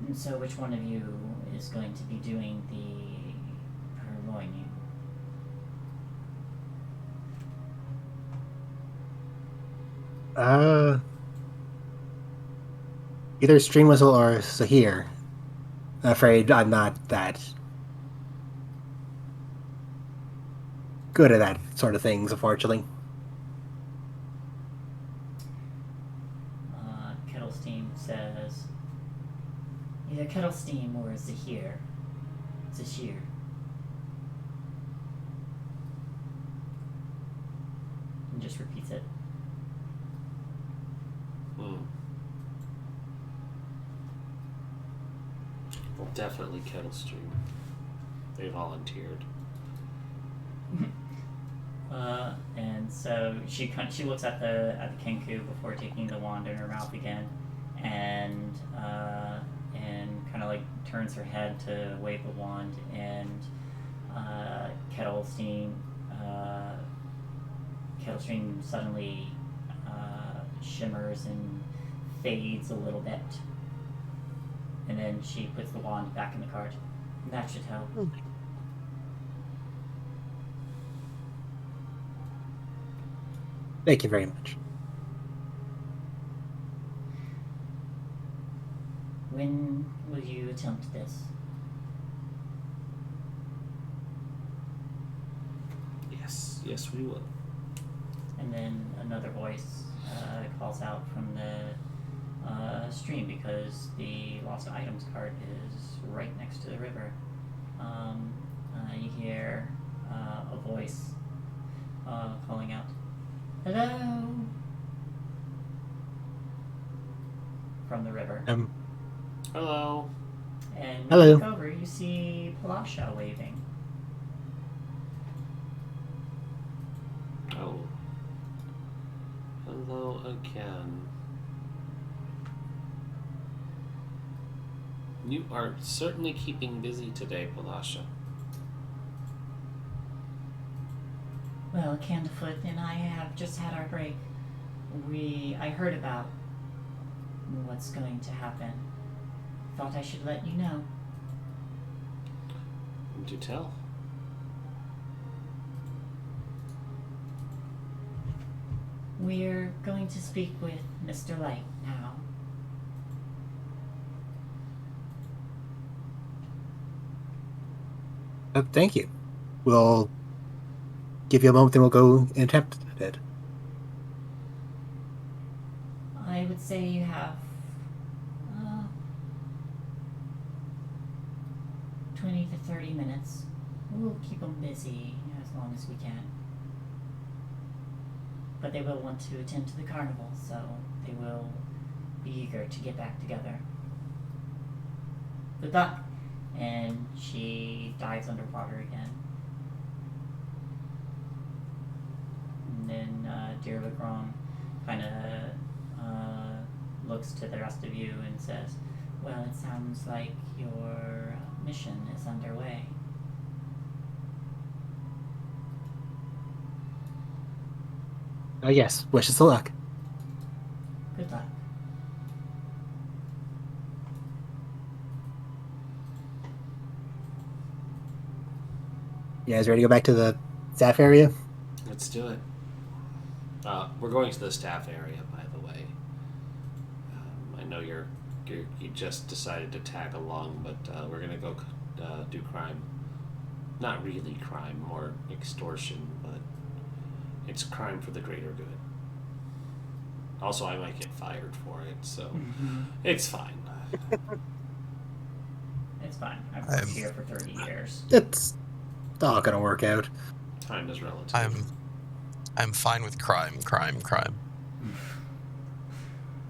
And so, which one of you is going to be doing the purloining? Either Stream Whistle or Sahir. I'm afraid I'm not that good at that sort of things, unfortunately. Kettlestein says, either Kettlestein or Zahir. Zashir. And just repeats it. Well, definitely Kettlestream. They volunteered. And so she looks at the Kenku before taking the wand in her mouth again, and kind of turns her head to wave the wand, and Kettlestein suddenly shimmers and fades a little bit, and then she puts the wand back in the cart. That should help. Thank you very much. When will you attempt this? Yes, we will. And then another voice calls out from the stream, because the lost items cart is right next to the river. You hear a voice calling out, "Hello!" from the river. Hello. And Hello. you look over, you see Palasha waving. Oh. Hello again. You are certainly keeping busy today, Palasha. Well, Candlefoot and I have just had our break. I heard about what's going to happen. Thought I should let you know. Do tell. We're going to speak with Mr. Light now. Thank you. We'll give you a moment, then we'll go and attempt it. I would say you have uh, 20 to 30 minutes. We'll keep them busy as long as we can. But they will want to attend to the carnival, so they will be eager to get back together. Good luck! And she dives underwater again. And then Dear Legrand kind of looks to the rest of you and says, well, it sounds like your mission is underway. Oh, yes. Wish us luck. Good luck. You guys ready to go back to the staff area? Let's do it. We're going to the staff area, by the way. I know you just decided to tag along, but we're gonna go do crime. Not really crime, more extortion, but it's crime for the greater good. Also, I might get fired for it, so it's fine. It's fine. I've worked here for 30 years. It's all gonna work out. Time is relative. I'm fine with crime.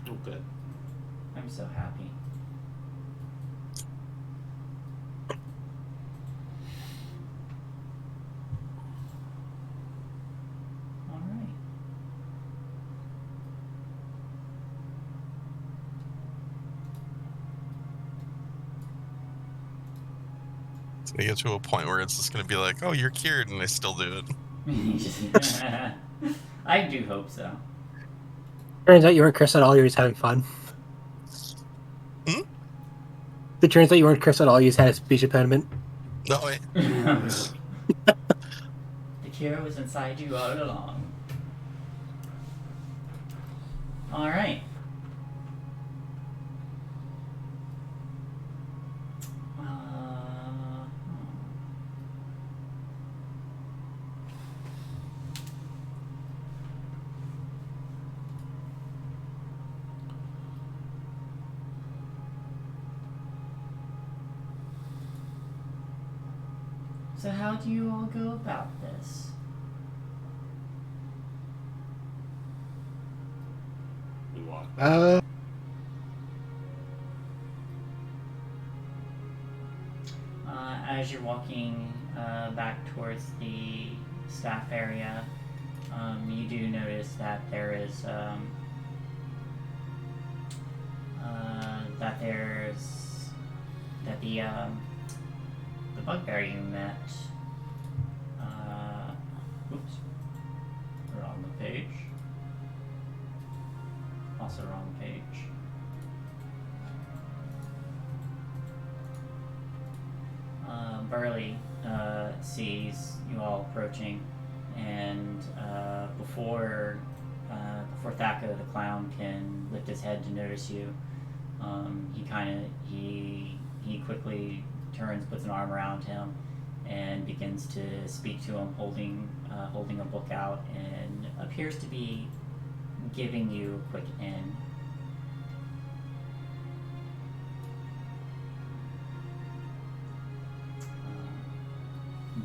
Oh, good. I'm so happy. All right. It's gonna get to a point where it's just gonna be like, oh, you're cured, and I still do it. I do hope so. Turns out you weren't cursed at all, you were just having fun. It turns out you weren't cursed at all, you just had a speech impediment. No way. The cure was inside you all along. Alright. So how do you all go about this? We walk. As you're walking back towards the staff area, you do notice that there is the bugbear you met. Oops, wrong page. Also wrong page. Burley sees you all approaching, and before Thaco the clown can lift his head to notice you, he quickly turns, puts an arm around him, and begins to speak to him, holding a book out, and appears to be giving you a quick in.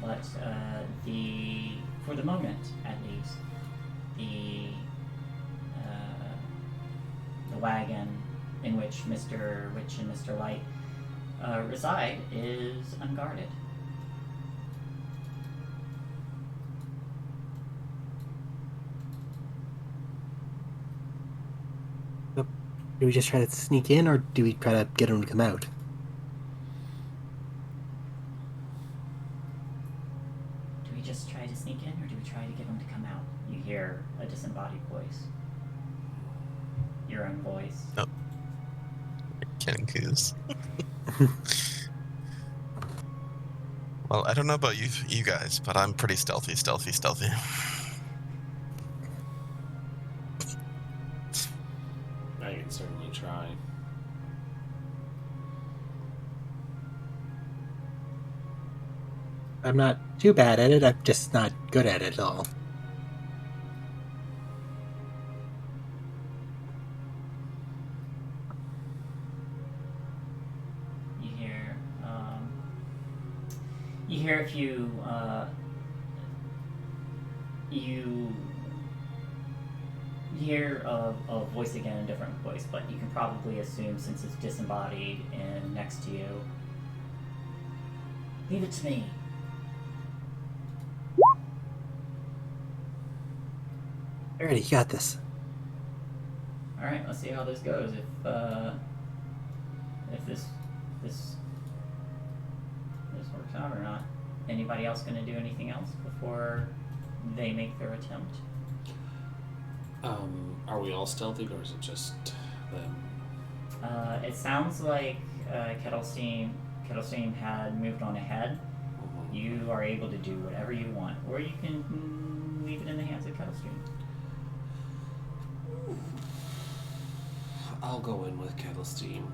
But for the moment, at least, the wagon in which Mr. Witch and Mr. Light reside is unguarded. Do we just try to sneak in, or do we try to get him to come out? Do we just try to sneak in, or do we try to get him to come out? You hear a disembodied voice. Your own voice. Oh. Kidding, Coos. Well, I don't know about you guys, but I'm pretty stealthy. I can certainly try. I'm not too bad at it. I'm just not good at it at all. You hear, you hear if you, you hear a voice again, a different voice, but you can probably assume since it's disembodied and next to you. Leave it to me. Alrighty, you got this. All right, let's see how this goes. If this works out or not. Anybody else going to do anything else before they make their attempt? Are we all stealthy, or is it just them? It sounds like Kettlestein had moved on ahead. Mhm. You are able to do whatever you want, or you can leave it in the hands of Kettlestein. I'll go in with Kettlestein,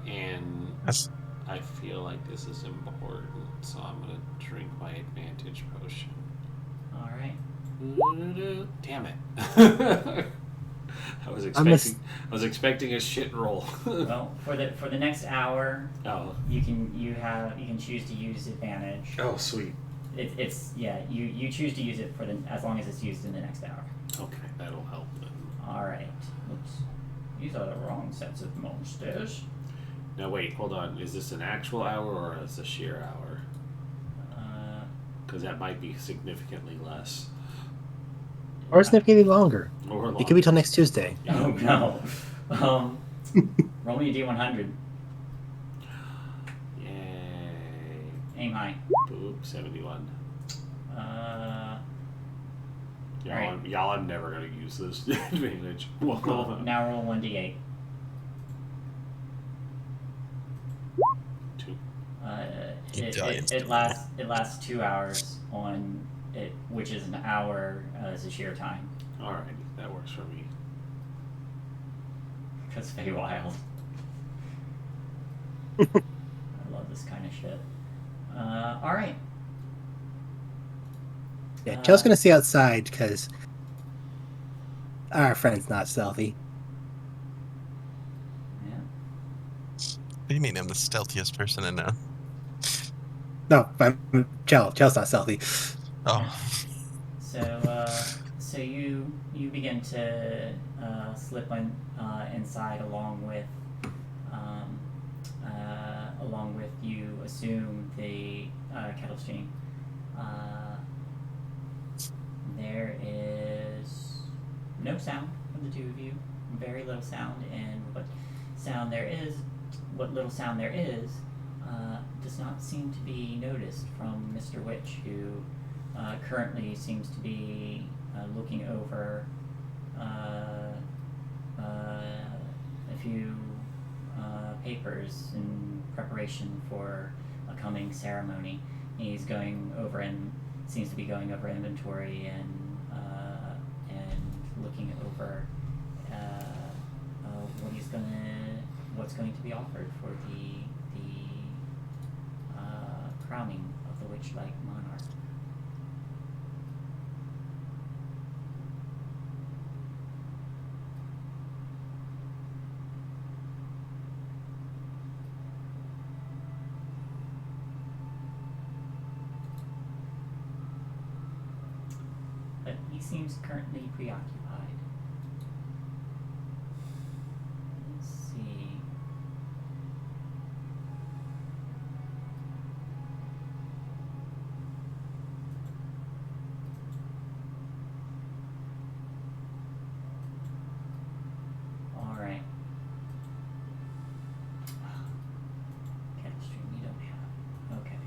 and That's I feel like this is important, so I'm gonna drink my advantage potion. All right. Damn it! I was expecting a shit roll. Well, for the next hour, Oh. you can choose to use advantage. Oh, sweet. You choose to use it as long as it's used in the next hour. Okay, that'll help then. All right. Oops. These are the wrong sets of monsters. Now wait, hold on. Is this an actual hour or is a sheer hour? Because that might be significantly less. Or significantly longer. Or It could be till next Tuesday. Oh no. Roll me a d100. Yay. Aim high. Boop, 71. Alright. Y'all are never going to use this advantage. Well, Now roll 1d8. 2. It lasts 2 hours on it, which is an hour as a sheer time. Alright, that works for me. Because Feywild. I love this kind of shit. Alright. Yeah, Joe's gonna stay outside because our friend's not stealthy. Yeah. What do you mean I'm the stealthiest person I know? No, I'm Joe's not stealthy. Oh, So you begin to slip inside along with you assume the Kettlestein. There is no sound from the two of you. Very little sound, and what little sound there is, does not seem to be noticed from Mr. Witch, who currently seems to be looking over a few papers in preparation for a coming ceremony. He's going over and seems to be going over inventory and looking over what's going to be offered for the crowning of the Witchlight monarch. But he seems currently preoccupied. Let's see. All right. Chemistry we don't have. Okay.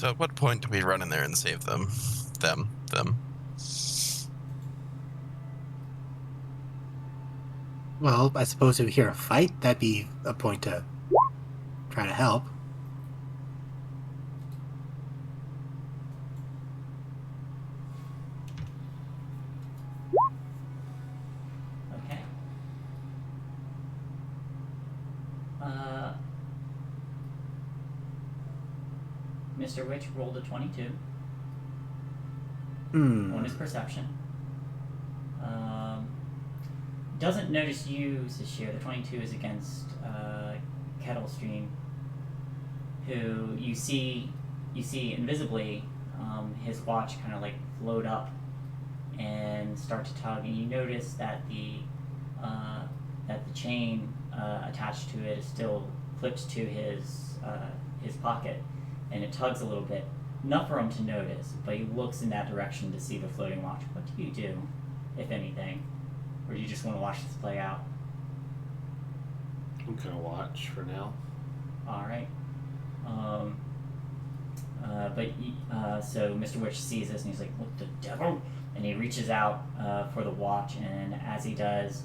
so at what point do we run in there and save them? Them. Well, I suppose if we hear a fight, that'd be a point to try to help. Mr. Witch rolled a 22 Hmm. on his perception. Doesn't notice you, Sashir. The 22 is against Kettlestream, who you see invisibly his watch kind of like float up and start to tug, and you notice that the chain attached to it is still clipped to his pocket, and it tugs a little bit. Enough for him to notice, but he looks in that direction to see the floating watch. What do you do, if anything? Or do you just want to watch this play out? I'm gonna watch for now. Alright. So Mr. Witch sees this and he's like, what the devil? And he reaches out for the watch, and as he does,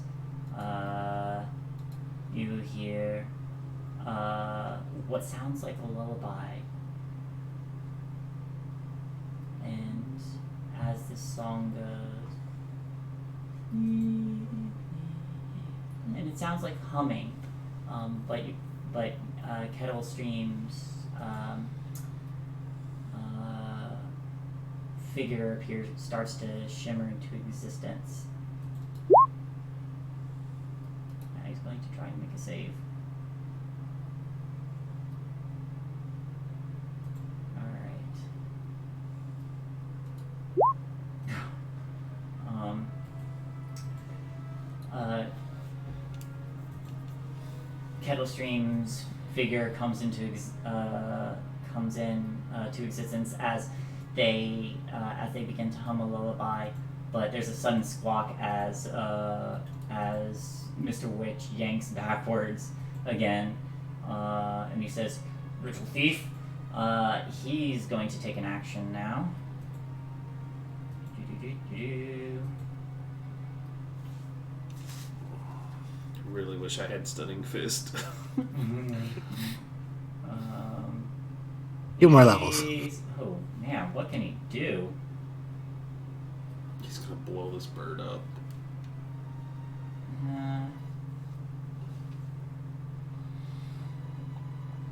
you hear what sounds like a lullaby. And as this song goes, and it sounds like humming, but Kettlestream's figure starts to shimmer into existence. Now he's going to try and make a save. Kettlestream's figure comes into to existence as they begin to hum a lullaby, but there's a sudden squawk as Mr. Witch yanks backwards again, and he says, "Ritual thief." He's going to take an action now. Really wish I had Stunning Fist. Few more levels. Oh man, what can he do? He's gonna blow this bird up.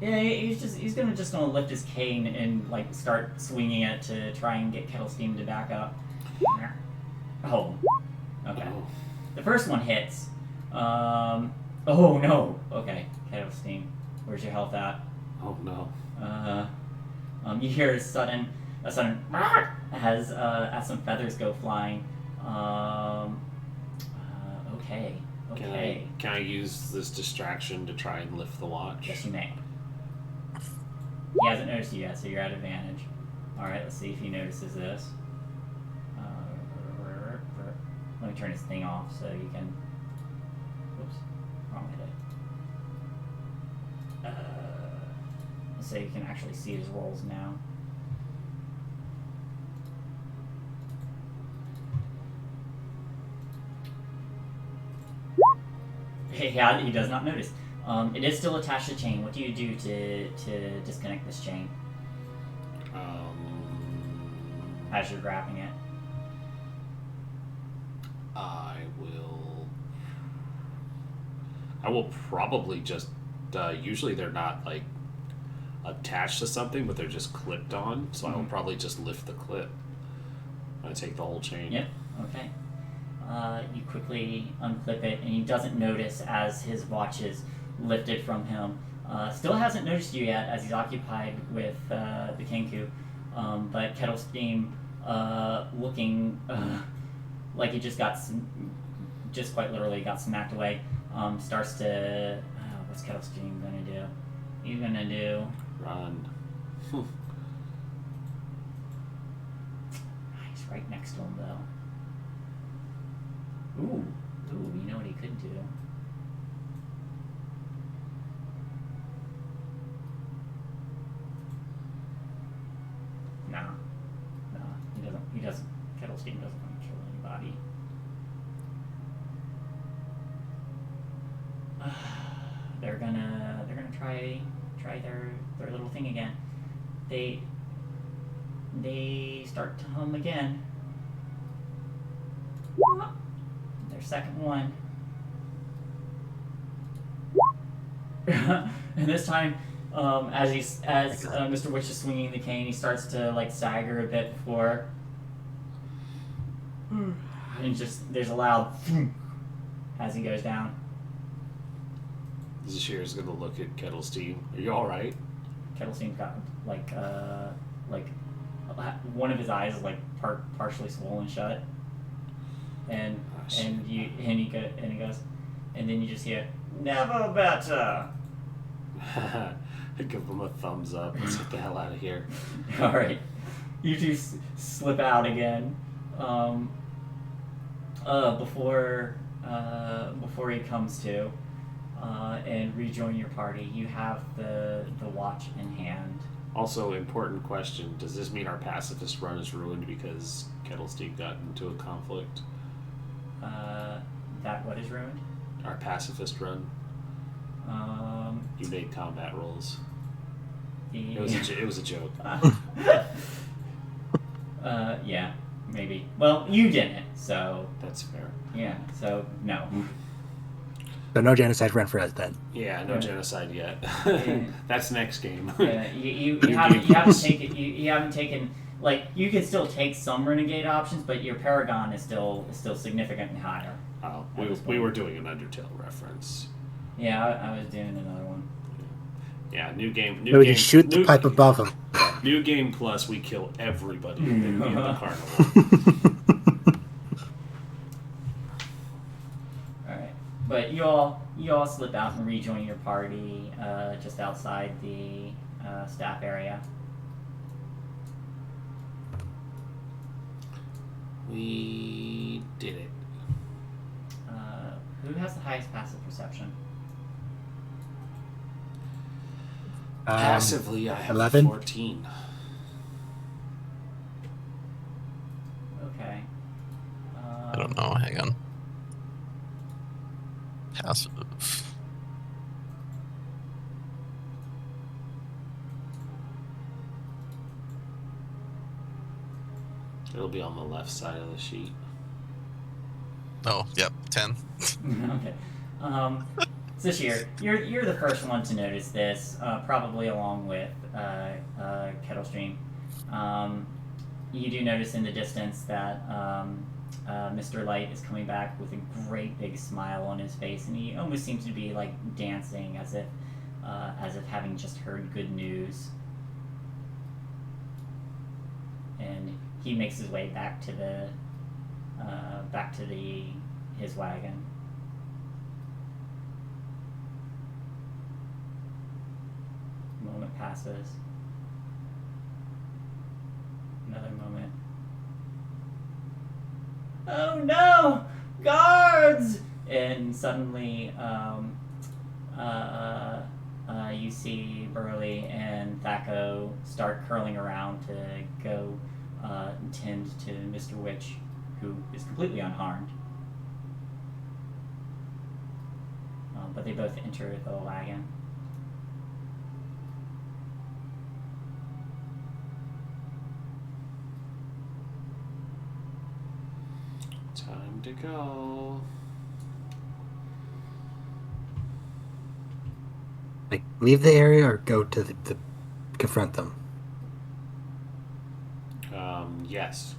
Yeah, he's gonna lift his cane and like start swinging it to try and get Kettlesteam to back up. Oh, okay. Oh. The first one hits. Oh no. Okay, Kettlesteam, where's your health at? Oh no. You hear a sudden as some feathers go flying. Okay. Can I use this distraction to try and lift the watch? Yes, you may. He hasn't noticed you yet, so you're at advantage. Alright, let's see if he notices this. Let me turn his thing off so you can... Oops, wrong edit. So you can actually see his rolls now. Yeah, he does not notice. It is still attached to chain. What do you do to disconnect this chain? As you're grabbing it. I will probably just usually they're not like attached to something, but they're just clipped on, so I will probably just lift the clip. I take the whole chain. Yep, okay. You quickly unclip it, and he doesn't notice as his watch is lifted from him. Still hasn't noticed you yet as he's occupied with the Kenku, but Kettlesteam, looking like he just quite literally got smacked away, starts to... what's Kettlesteam gonna do? He's gonna do... Run. He's right next to him, though. Ooh, you know what he could do? Nah, he doesn't. Kettlesteam doesn't want to kill anybody. They're gonna try their little thing again. They start to hum again. Their second one. And this time, As Mr. Witch is swinging the cane, he starts to like stagger a bit before, and just there's a loud as he goes down. Zashir is gonna look at Kettlestein. Are you all right? Kettlestein's got like one of his eyes is like partially swollen shut, and he goes, and then you just hear never better. I give him a thumbs up. Let's get the hell out of here. All right, you two slip out again. Before he comes to, and rejoin your party, you have the watch in hand. Also, important question: does this mean our pacifist run is ruined because Kettlestein got into a conflict? That what is ruined? Our pacifist run. You made combat rolls. It was a joke. Yeah, maybe. Well, you didn't, so That's fair. yeah. So no. So no genocide run for us then. Yeah, no genocide yet. That's next game. Yeah, you haven't taken like you can still take some renegade options, but your paragon is still significantly higher. Oh, we were doing an Undertale reference. Yeah, I was doing another one. Yeah, new game. So we can shoot the pipe above him. New game plus, we kill everybody in the carnival. Alright. But you all slip out and rejoin your party just outside the staff area. We did it. Who has the highest passive perception? Passively, I have 11? 14. Okay. I don't know. Hang on. Passive. It'll be on the left side of the sheet. Oh, yep, 10. Okay. Zashir, you're the first one to notice this, probably along with Kettlestream. You do notice in the distance that Mr. Light is coming back with a great big smile on his face, and he almost seems to be like dancing as if having just heard good news. And he makes his way back to his wagon. A moment passes. Another moment. Oh no! Guards! And suddenly, you see Burley and Thaco start curling around to go tend to Mr. Witch, who is completely unharmed. But they both enter the wagon. Time to go. Like, leave the area or go to the confront them? Yes.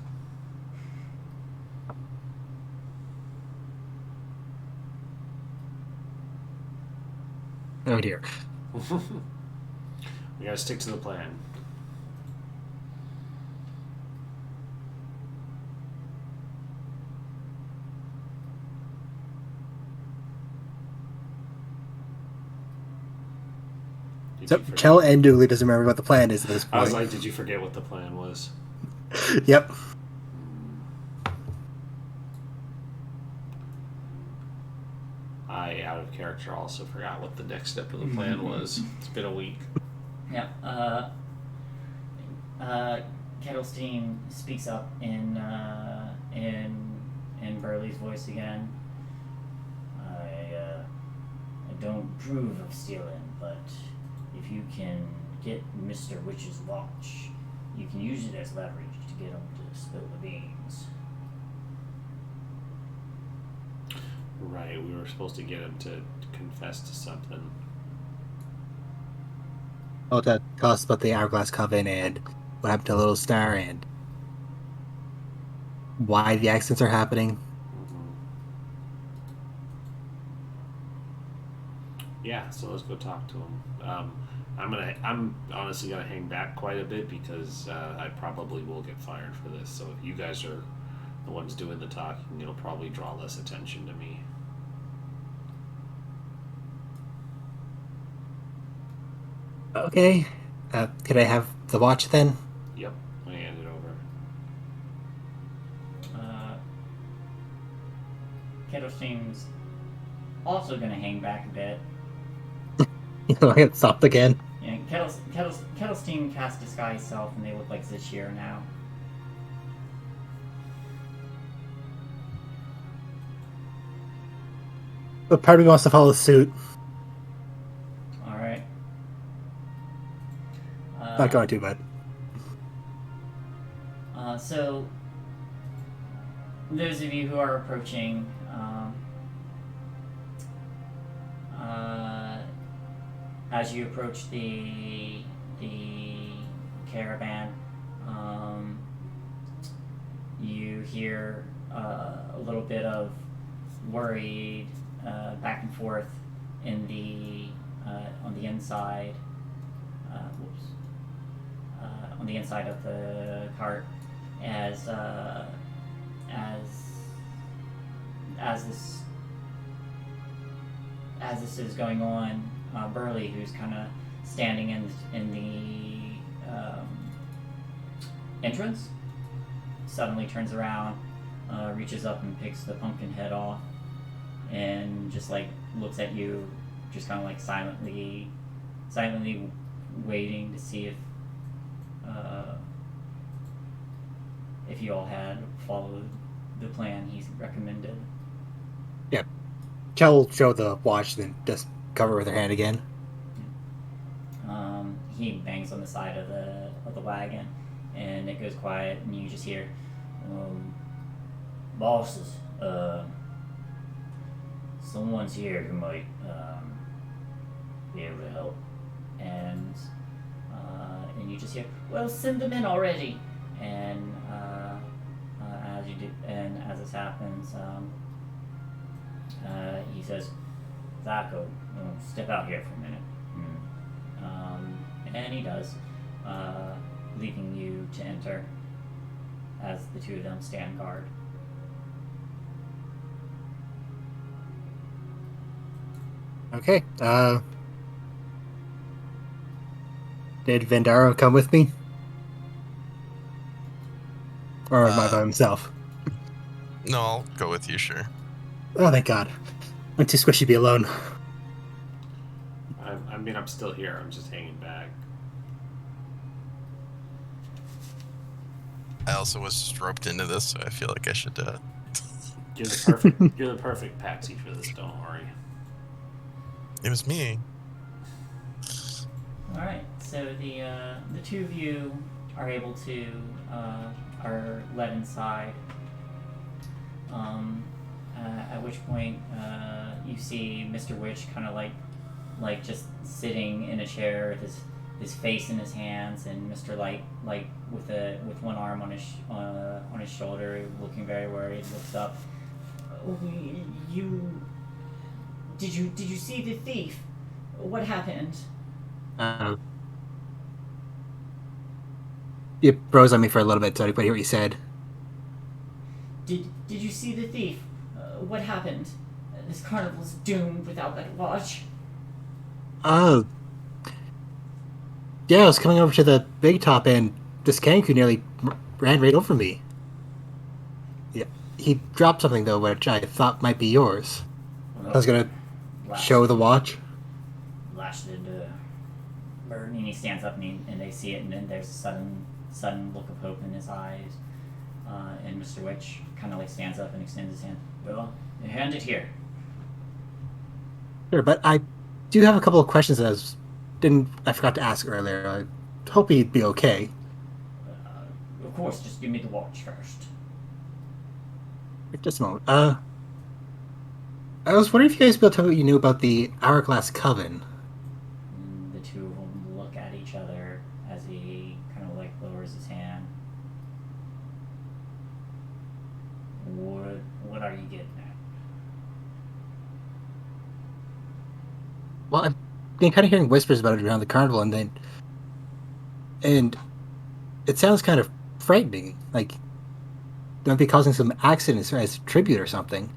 Oh dear. We gotta stick to the plan. So Chell and Dooley doesn't remember what the plan is at this point. I was like, did you forget what the plan was? Yep. I, out of character, also forgot what the next step of the plan was. It's been a week. Yeah. Kettlestein speaks up in Burley's voice again. I don't approve of stealing, but if you can get Mr. Witch's watch, you can use it as leverage to get him to spill the beans. Right, we were supposed to get him to confess to something. Oh, to tell us about the Hourglass Coven and what happened to Little Star and why the accidents are happening. Hmm. Yeah, so let's go talk to him. I'm honestly gonna hang back quite a bit because I probably will get fired for this. So if you guys are the ones doing the talking, it'll probably draw less attention to me. Okay. Could I have the watch then? Yep, I hand it over. Kettle seems also going to hang back a bit. I get stopped again. Yeah, Kettle's team cast Disguise Self, and they look like Zashir now. But part of me wants to follow suit. Alright. Not going to, but So, those of you who are approaching, as you approach the caravan, you hear a little bit of worried back and forth in the on the inside. On the inside of the cart, as this is going on, Burley, who's kind of standing in the entrance, suddenly turns around, reaches up and picks the pumpkin head off, and just like looks at you, just kind of like silently waiting to see if you all had followed the plan he's recommended. yeah. Kel show the watch, then just cover it with her hand again. He bangs on the side of the wagon, and it goes quiet, and you just hear, bosses, someone's here who might be able to help, and you just hear, well, send them in already, and as you do, and as this happens, he says, Zacho, step out here for a minute. And he does, leaving you to enter as the two of them stand guard. Okay. Did Vendaro come with me? Or am I by himself? No, I'll go with you, sure. Oh, thank God. I'm too squishy to be alone. I mean, I'm still here. I'm just hanging back. I also was just roped into this, so I feel like I should. You're the perfect patsy for this. Don't worry. It was me. All right. So the two of you are able to are led inside. At which point you see Mr. Witch kind of like just sitting in a chair with his face in his hands, and Mr. Light with one arm on his shoulder, looking very worried, looks up. Did you see the thief? What happened? It froze on me for a little bit, so I didn't hear what you said. Did you see the thief? What happened? This carnival's doomed without that watch. Oh. Yeah, I was coming over to the big top, and this Kanku nearly ran right over me. Yeah, he dropped something, though, which I thought might be yours. I was gonna show the watch. Blasted Burn, and he stands up, and they see it, and then there's a sudden look of hope in his eyes. And Mr. Witch kind of like stands up and extends his hand. Well, hand it here. Sure, but I do have a couple of questions that I forgot to ask earlier. I hope he'd be okay. Of course, just give me the watch first. Just a moment. I was wondering if you guys would be able to tell me what you knew about the Hourglass Coven. The two of them look at each you getting at? Well, I've been kind of hearing whispers about it around the carnival, and it sounds kind of frightening. Like, they might be causing some accidents as tribute or something.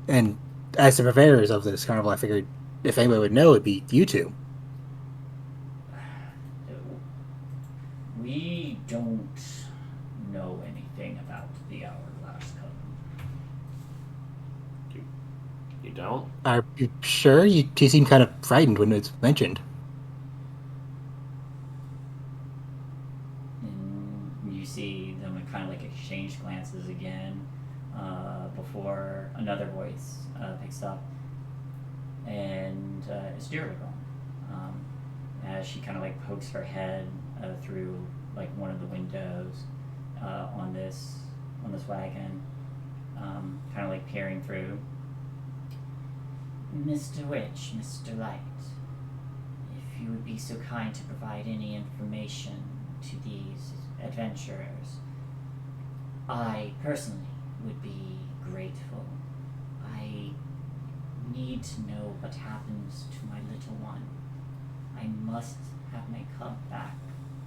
And as the purveyors of this carnival, I figured if anybody would know, it'd be you two. We don't know anything about the Hourglass Coven. You don't? Are you sure? You seem kind of frightened when it's mentioned. And you see them kind of like exchange glances again before another voice picks up, and it's Dirigal. As she kind of like pokes her head through like one of the windows on this wagon, kind of like peering through. Mr. Witch, Mr. Light, if you would be so kind to provide any information to these adventurers, I personally would be grateful. I need to know what happens to my little one. I must have my cub back,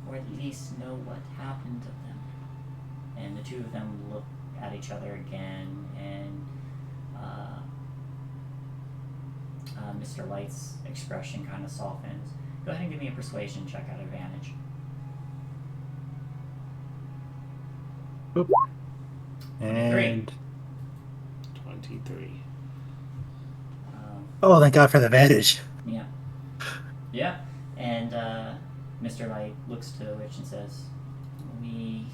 or at least know what happened to them. And the two of them look at each other again, and Mr. Light's expression kind of softens. Go ahead and give me a persuasion check at advantage. Boop. And 23. oh, thank God for the advantage. Yeah. Yeah. And Mr. Light looks to the witch and says, "We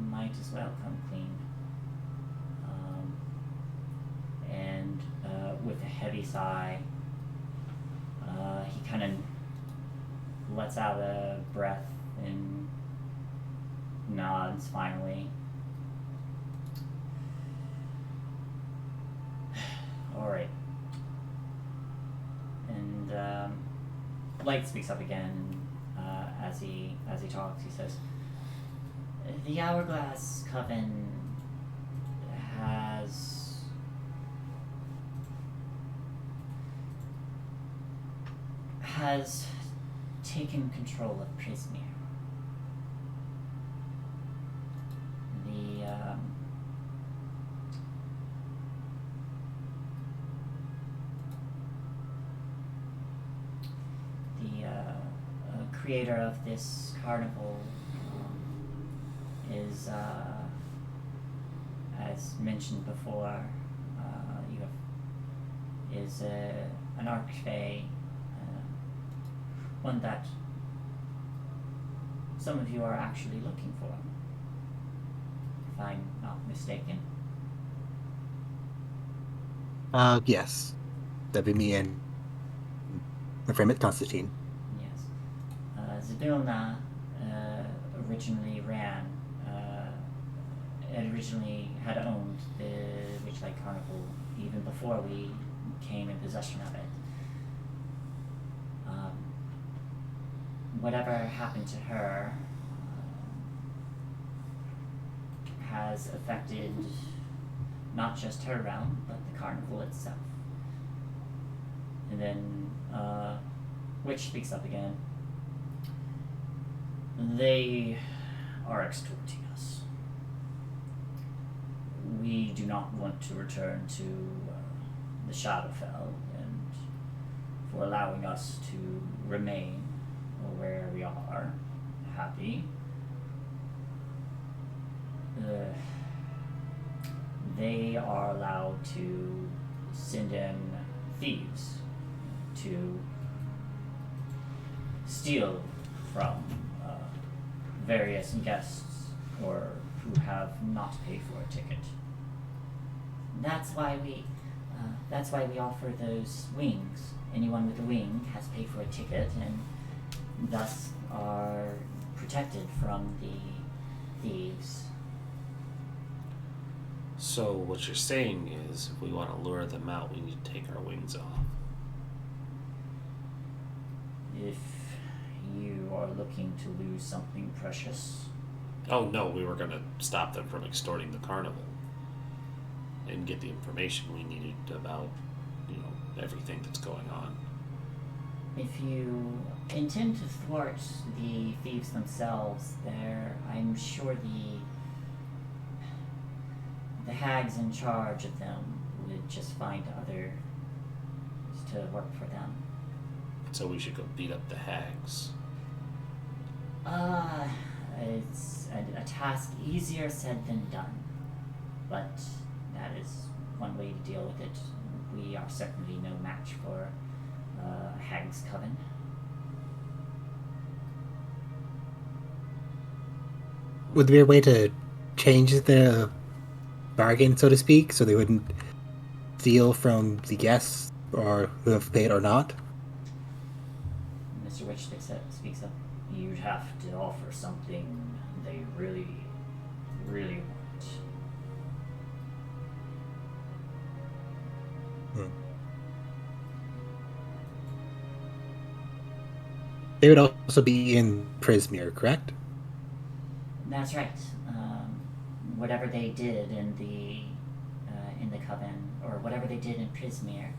might as well come clean." And with a heavy sigh, he kind of lets out a breath and nods finally. All right. And Light speaks up again as he talks. He says, "The Hourglass Coven has taken control of Prismere. The creator of this carnival is, as mentioned before, is an archfey, one that some of you are actually looking for, if I'm not mistaken." Yes. That'd be me and my friend Constantine. Yes. Zabilna originally had owned the Witchlight Carnival even before we came in possession of it. Whatever happened to her has affected not just her realm, but the carnival itself. And then Witch speaks up again. "They are extorting us. We do not want to return to the Shadowfell, and for allowing us to remain where we are, happy. They are allowed to send in thieves to steal from various guests or who have not paid for a ticket. That's why we offer those wings. Anyone with a wing has paid for a ticket and thus are protected from the thieves." So what you're saying is, if we want to lure them out, we need to take our wings off. If you are looking to lose something precious. Oh no, we were going to stop them from extorting the carnival. and get the information we needed about, everything that's going on. If you intend to thwart the thieves themselves, I'm sure the hags in charge of them would just find others to work for them. So we should go beat up the hags. It's a task easier said than done, but that is one way to deal with it. We are certainly no match for Hag's Coven. Would there be a way to change the bargain, so to speak, so they wouldn't steal from the guests or who have paid or not? Mr. Witch speaks up. You'd have to offer something they really, really want. They would also be in Prismere, correct? That's right. Whatever they did in the Coven, or whatever they did in Prismere,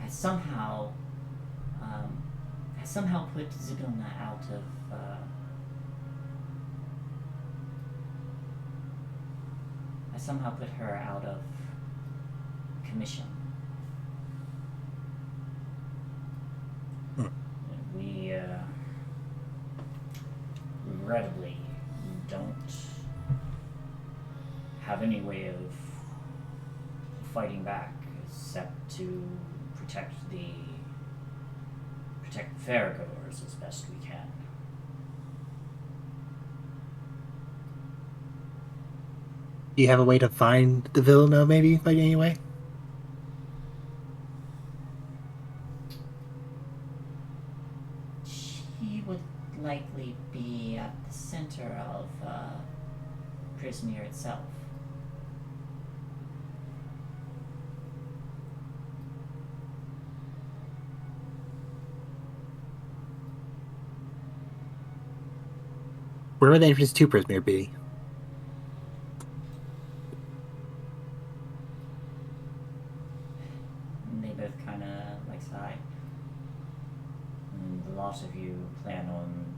has somehow put Zybilna out of has somehow put her out of commission. We regrettably don't have any way of fighting back except to protect fairgoers as best we can. Do you have a way to find the Vilna, maybe, by any way? She would likely be at the center of Prismere itself. Where would the entrance to Prismere be? And they both kind of sigh. And a lot of you plan on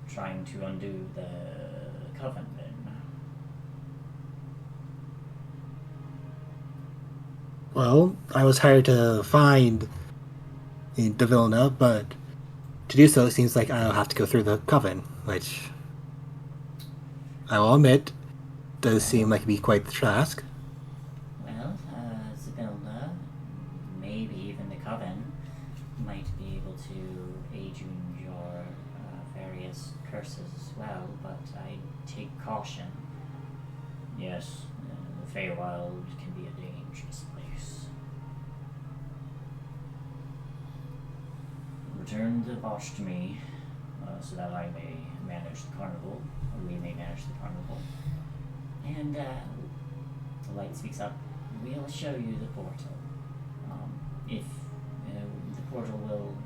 trying to undo the Coven, then. Well, I was hired to find the Vilna, but to do so, it seems like I'll have to go through the Coven, which I will admit does seem like it'd be quite the task. Well, Zybilna, maybe even the Coven, might be able to aid you in your various curses as well, but I take caution. Yes, the Feywild can be a dangerous place. Return the Bosch to me, so that I may manage the carnival, or we may manage the carnival. And the light speaks up. We'll show you the portal. If the portal will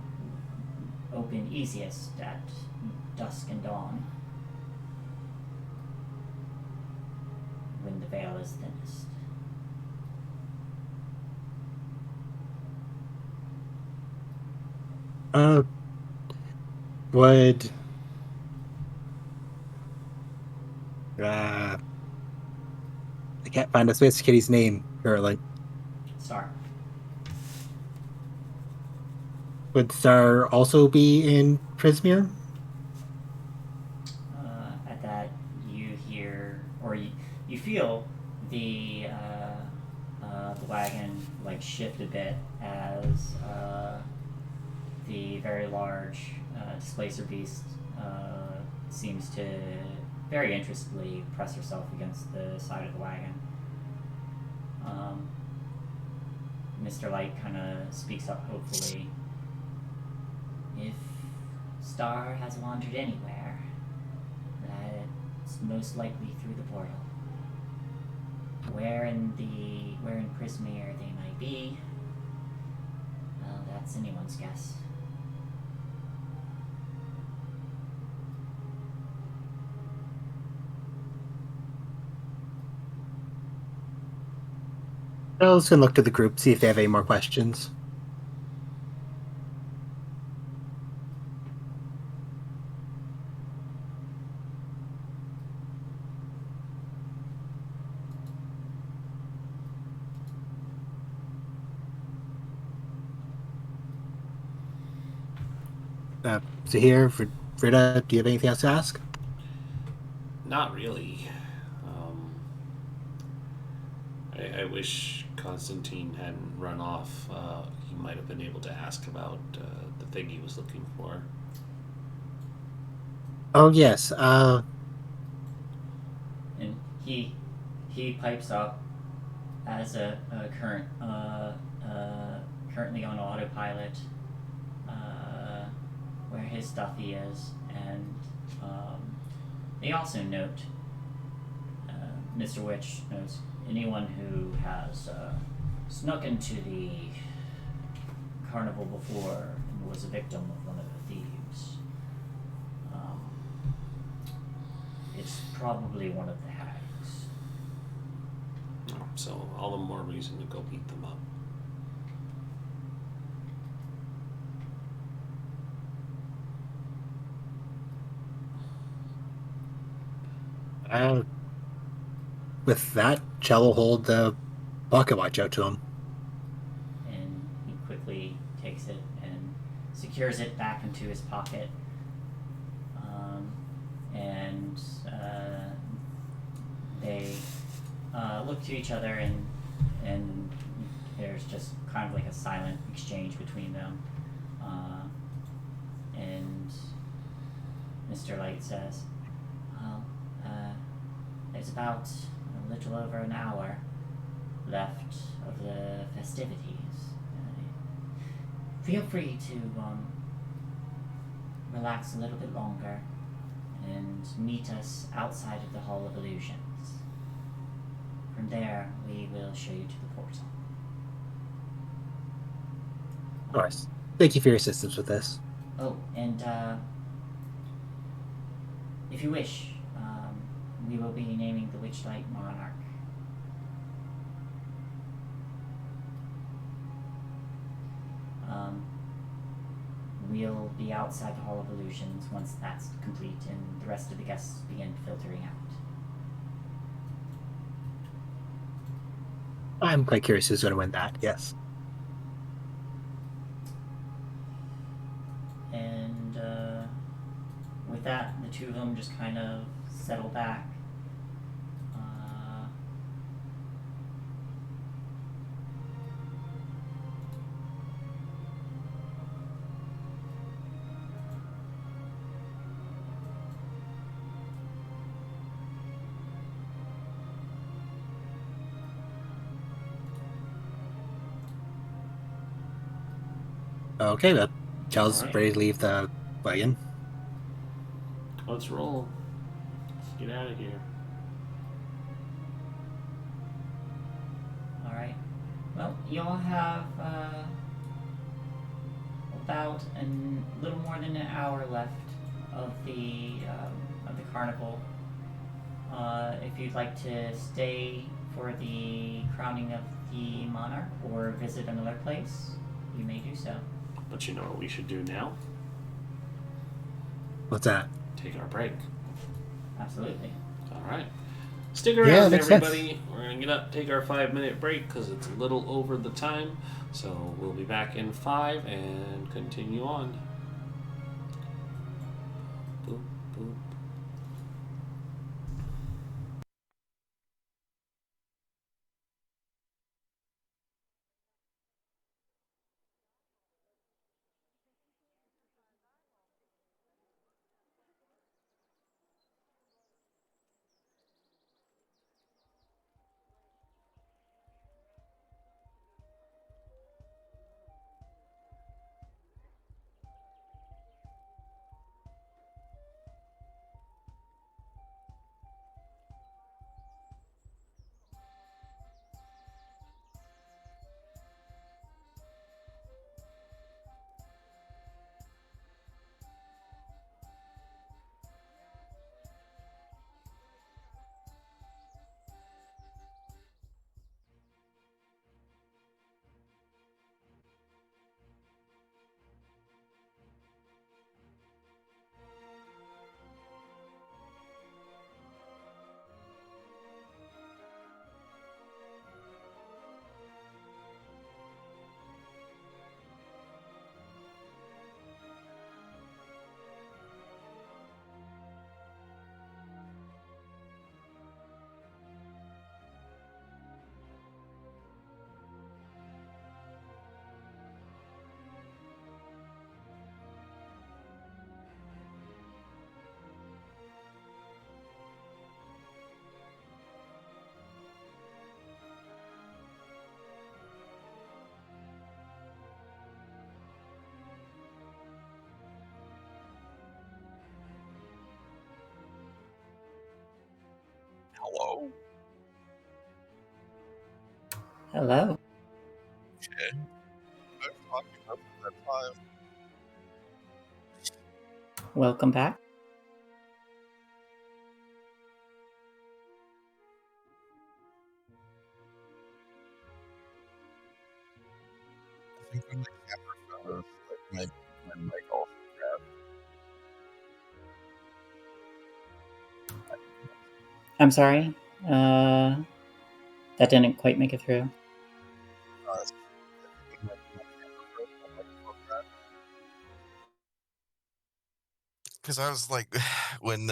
open easiest at dusk and dawn, when the veil is thinnest. Would I can't find a Space Kitty's name currently. Star. Would Star also be in Prismere? At that, you hear, or you feel the wagon shift a bit as the very large displacer beast seems to very interestedly press herself against the side of the wagon. Mr. Light kind of speaks up hopefully. If Star has wandered anywhere, that's most likely through the portal. Where in Prismere they might be, well, that's anyone's guess. I was gonna look to the group, see if they have any more questions. Zahir, Frida, do you have anything else to ask? Not really. Um, I wish Constantine hadn't run off. He might have been able to ask about the thing he was looking for. Oh yes. And he pipes up as a currently on autopilot, where his stuffy is, and they also note, Mr. Witch knows anyone who has snuck into the carnival before and was a victim of one of the thieves. It's probably one of the hags. So all the more reason to go beat them up. Uh, with that, Chell will hold the pocket watch out to him. And he quickly takes it and secures it back into his pocket. And they look to each other, and there's just kind of like a silent exchange between them. And Mr. Light says, "Well, there's about a little over an hour left of the festivities. Feel free to relax a little bit longer and meet us outside of the Hall of Illusions. From there, we will show you to the portal." Of course. Thank you for your assistance with this. Oh, and if you wish, we will be naming the Witchlight Monarch. We'll be outside the Hall of Illusions once that's complete and the rest of the guests begin filtering out. I'm quite curious who's going to win that. Yes. And with that, the two of them just kind of settle back. Okay, well, Chell's Alright. ready to leave the wagon. Let's roll. Let's get out of here. Alright. Well, you all have about a little more than an hour left of the carnival. If you'd like to stay for the crowning of the monarch or visit another place, you may do so. But you know what we should do now? What's that? Take our break. Absolutely. Alright. Stick Yeah, around, makes sense. everybody. We're going to get up, take our 5-minute break because it's a little over the time. So we'll be back in 5 and continue on. Boop, boop. Hello. Hello. Okay. I'm talking about that time. Welcome back. I think when my camera froze, like my mic also crashed. I'm sorry. That didn't quite make it through. Because I was like, when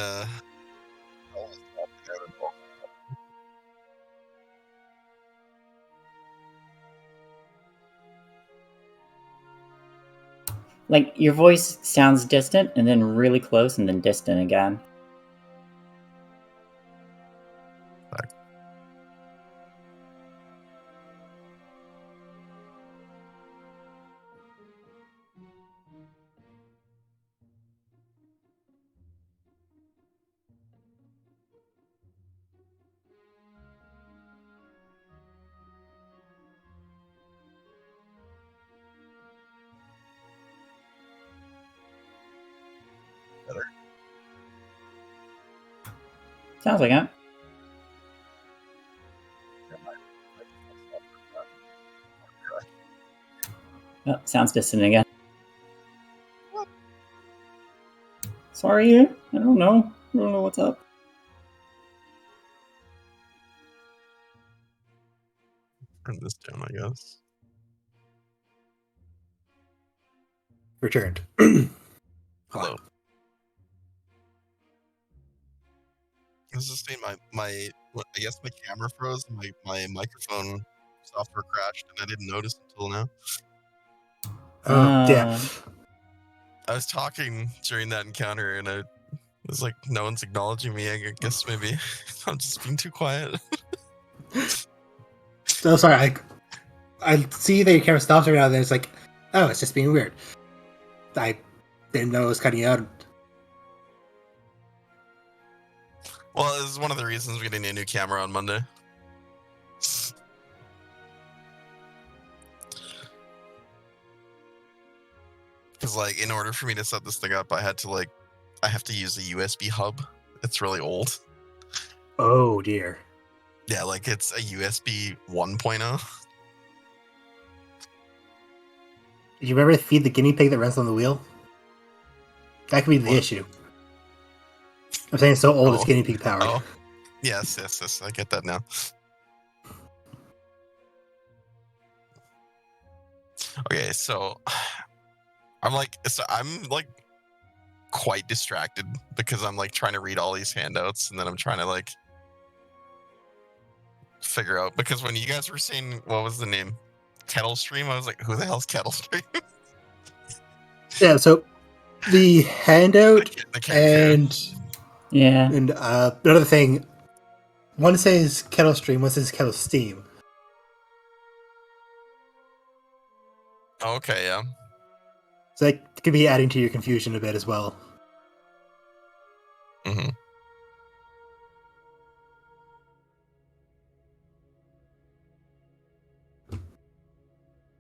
Like, your voice sounds distant, and then really close, and then distant again. better. Sounds like it. Oh, sounds distant again. What? Sorry, I don't know. I don't know what's up. Turn this down, I guess. Returned. Hello. I was just saying I guess my camera froze and my microphone software crashed and I didn't notice until now. Yeah. I was talking during that encounter and I was like, no one's acknowledging me. I guess maybe I'm just being too quiet. So sorry, I see that your camera stops every now and then. It's like, oh, it's just being weird. I didn't know it was cutting out. Well, this is one of the reasons we're getting a new camera on Monday. Because, like, in order for me to set this thing up, I have to use a USB hub. It's really old. Oh dear. Yeah, like it's a USB 1.0. Did you ever feed the guinea pig that runs on the wheel? That could be the What? issue. I'm saying it's so old it's Oh. guinea pig powered. Oh, yes. I get that now. Okay, so I'm like quite distracted because I'm like trying to read all these handouts and then I'm trying to like figure out, because when you guys were saying, what was the name? Kettle Stream? I was like, who the hell's Kettle Stream? Yeah, so the handout The character. and another thing, one says Kettle Stream, one says Kettle Steam. Okay, yeah. So that could be adding to your confusion a bit as well. Mm-hmm.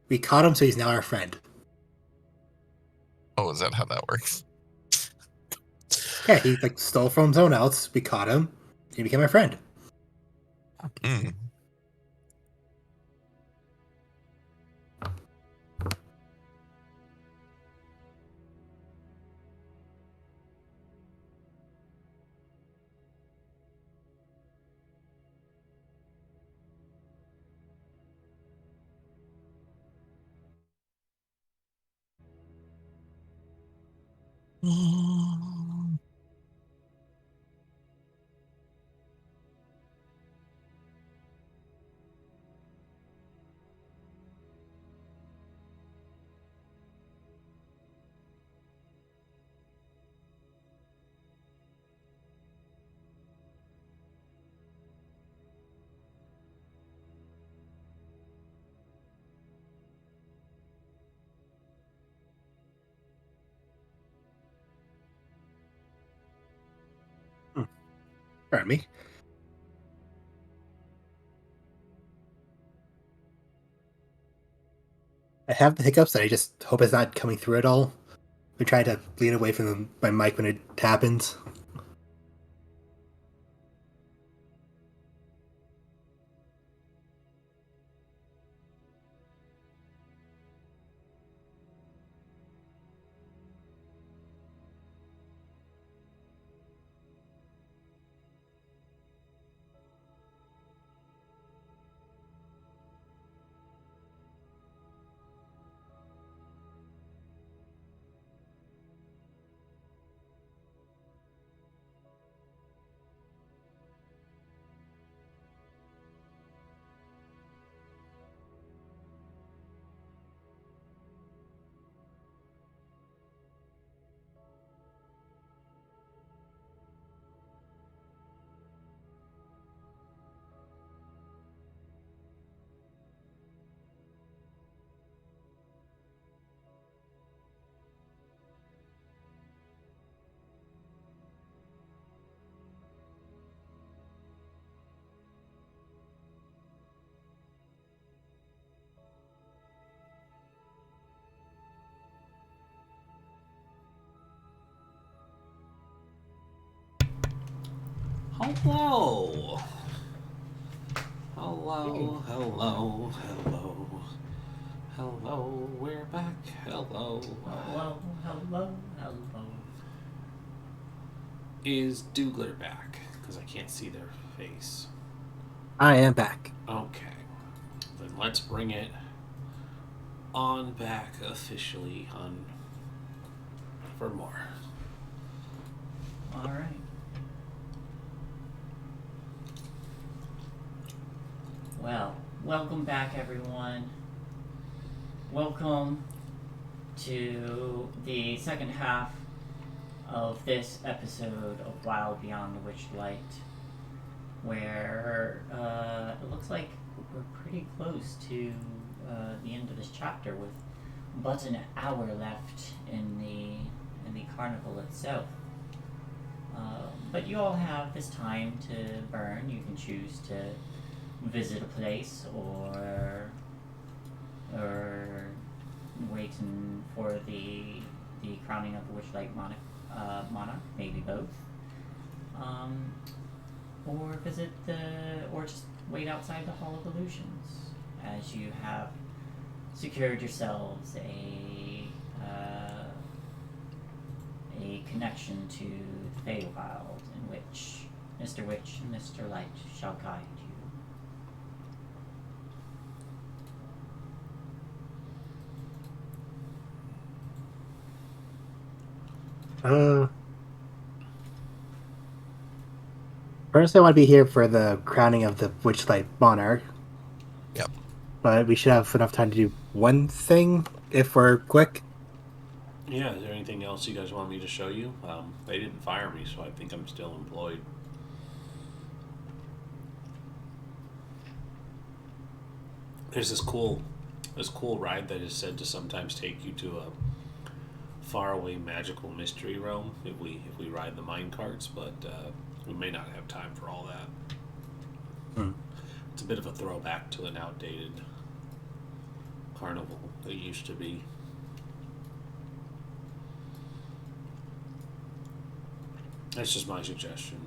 We caught him, so he's now our friend. Oh, is that how that works? Yeah, he like stole from someone else. We caught him. He became our friend. Mm. Pardon me. have the hiccups, and I just hope it's not coming through at all. I try to lean away from my mic when it happens. Hello. Hello, hello, hello. Hello, we're back. Hello. Hello, hello, hello. Is Dougler back? Because I can't see their face. I am back. Okay. Then let's bring it on back officially on for more. All right. Well, welcome back, everyone. Welcome to the second half of this episode of Wild Beyond the Witchlight, where it looks like we're pretty close to the end of this chapter, with but an hour left in the carnival itself. But you all have this time to burn. You can choose to visit a place or waiting for the crowning of the Witchlight monarch, maybe both, or just wait outside the Hall of Illusions, as you have secured yourselves a connection to the Feywild, in which Mr. Witch and Mr. Light shall guide you. First, I want to be here for the crowning of the Witchlight monarch. Yep. But we should have enough time to do one thing if we're quick. Yeah, is there anything else you guys want me to show you? They didn't fire me, so I think I'm still employed. There's this cool ride that is said to sometimes take you to a faraway magical mystery realm if we ride the mine carts, but we may not have time for all that. It's a bit of a throwback to an outdated carnival that used to be. That's just my suggestion.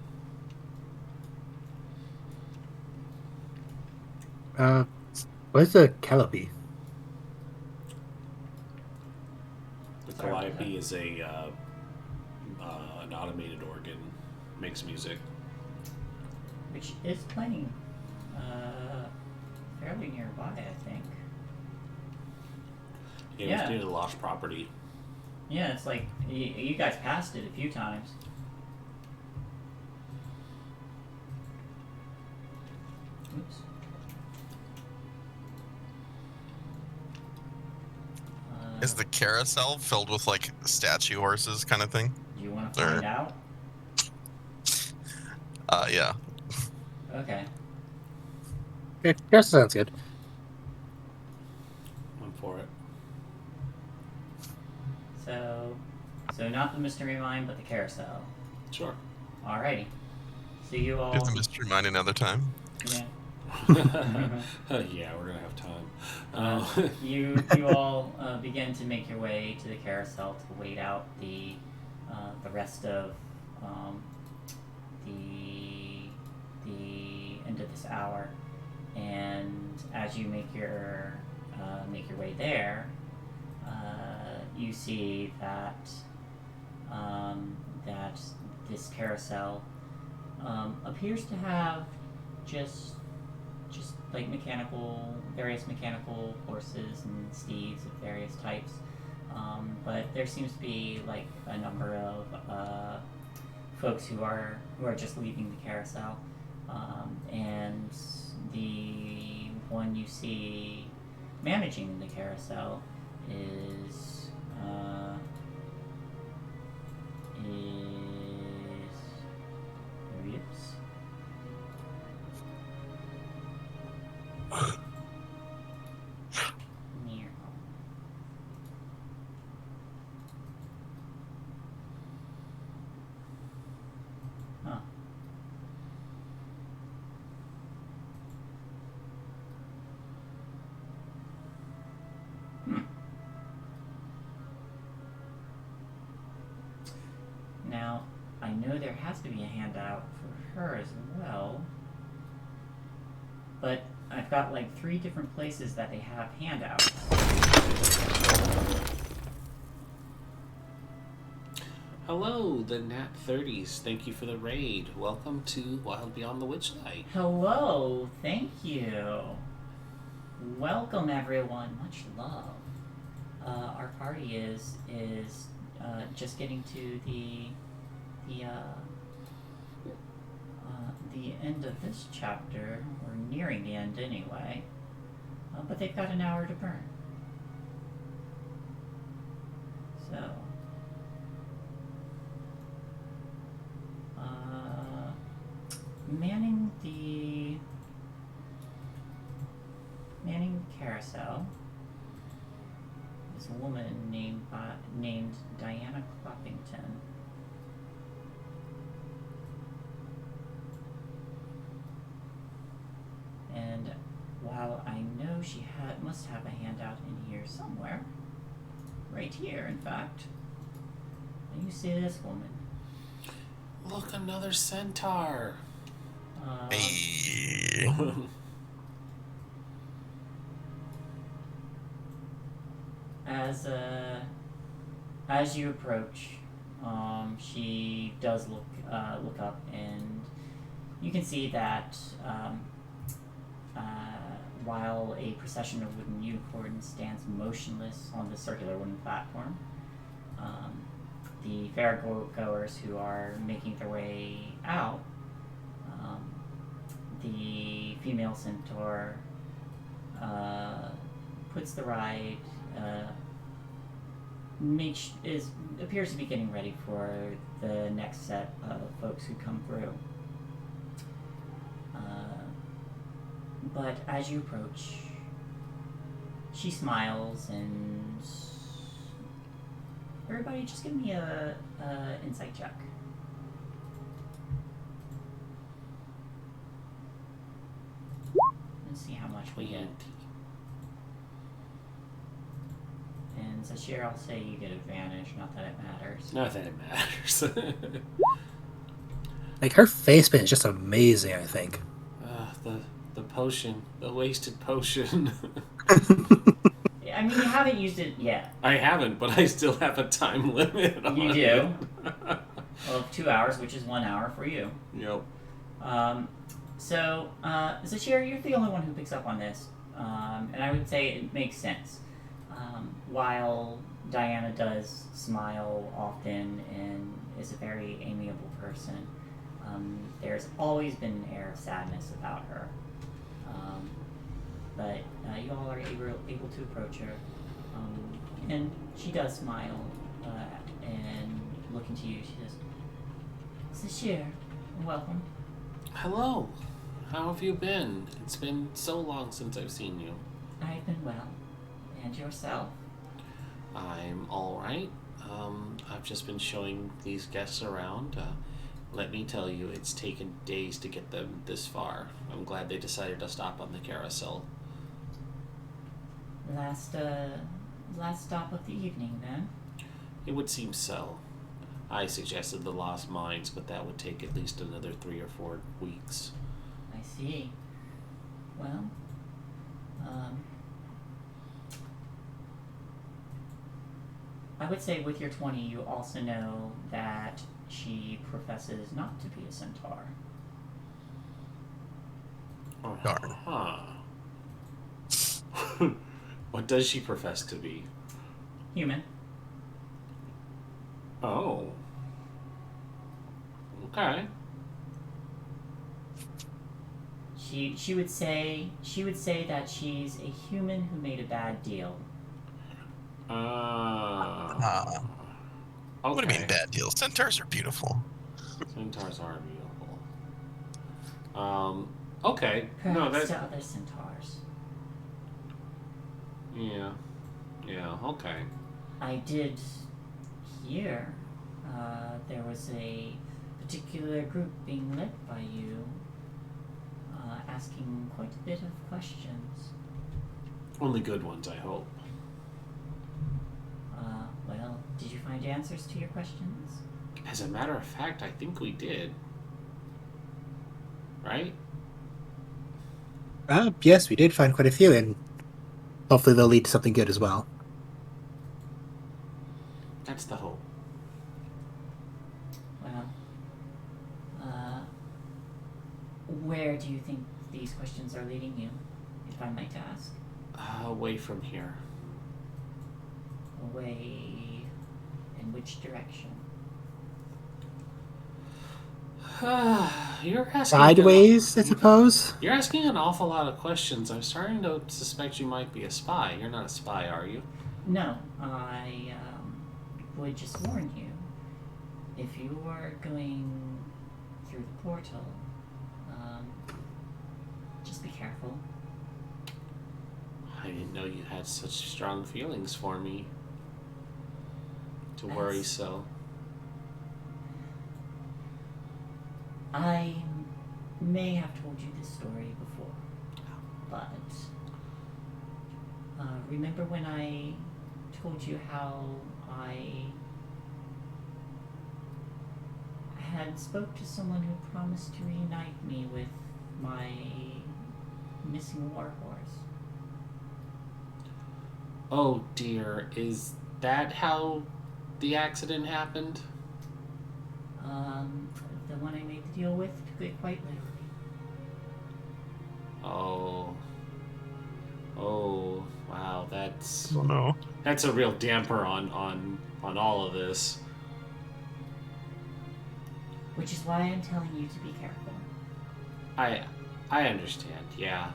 What's a calliope? The calliope is an automated organ, makes music. Which is playing fairly nearby, I think. Yeah, it was near the lost property. Yeah, it's like you guys passed it a few times. Oops. Is the carousel filled with like statue horses kind of thing? Do you want to find out? Yeah. Okay. Okay, that sounds good. I'm for it. So not the mystery mine, but the carousel. Sure. Alrighty. So you all. Is the mystery mine another time? Yeah. Yeah, we're gonna have time. You all begin to make your way to the carousel to wait out the rest of the end of this hour, and as you make your way there, you see that that this carousel appears to have just like various mechanical horses and steeds of various types, but there seems to be like a number of folks who are just leaving the carousel, and the one you see managing the carousel is oops. Near. Huh. Now, I know there has to be a handout for her as well, but I've got like 3 different places that they have handouts. Hello, the Nat 30s. Thank you for the raid. Welcome to Wild Beyond the Witchlight. Hello, thank you. Welcome everyone. Much love. Our party is just getting to the end of this chapter, or nearing the end anyway. But they've got an hour to burn. So, manning the carousel is a woman named Diana Cloppington. And while I know she must have a handout in here somewhere, right here, in fact, you see this woman. Look, another centaur. Hey. As you approach, she does look up, and you can see that while a procession of wooden unicorns stands motionless on the circular wooden platform, the fairgoers who are making their way out, the female centaur puts the ride, appears to be getting ready for the next set of folks who come through. But as you approach, she smiles, and everybody just give me a insight check. Let's see how much we get. And Zashir, I'll say you get advantage, not that it matters. Not that it matters. Like, her face paint is just amazing, I think. The potion. The wasted potion. I mean, you haven't used it yet. I haven't, but I still have a time limit on You do? it. Well, 2 hours, which is 1 hour for you. Yep. So, Zashir, you're the only one who picks up on this. And I would say it makes sense. While Diana does smile often and is a very amiable person, there's always been an air of sadness about her. But you all are able to approach her. And she does smile and look into you. She says, Zashir, welcome. Hello. How have you been? It's been so long since I've seen you. I've been well. And yourself? I'm all right. I've just been showing these guests around. let me tell you, it's taken days to get them this far. I'm glad they decided to stop on the carousel. Last stop of the evening, then? It would seem so. I suggested the Lost Mines, but that would take at least another 3 or 4 weeks. I see. Well, I would say with your 20, you also know that she professes not to be a centaur. Darn. Huh. What does she profess to be? Human. Oh. Okay. She would say that she's a human who made a bad deal. Okay. What do you mean bad deal? Centaurs are beautiful. Centaurs are beautiful. Okay. Perhaps No, that's... to other centaurs. Yeah. Yeah, okay. I did hear there was a particular group being led by you, asking quite a bit of questions. Only good ones, I hope. Well, did you find answers to your questions? As a matter of fact, I think we did. Right? Yes, we did find quite a few, and hopefully they'll lead to something good as well. That's the hope. Well, where do you think these questions are leading you, if I might ask? Away from here. Away in which direction? You're asking... Sideways, I suppose? You're asking an awful lot of questions. I'm starting to suspect you might be a spy. You're not a spy, are you? No, I would just warn you. If you are going through the portal, just be careful. I didn't know you had such strong feelings for me. To worry so. I may have told you this story before, but remember when I told you how I had spoke to someone who promised to reunite me with my missing warhorse? Oh dear, is that how the accident happened? The one I made the deal with took it quite literally. Oh, wow, that's... Oh no. That's a real damper on all of this. Which is why I'm telling you to be careful. I understand, yeah.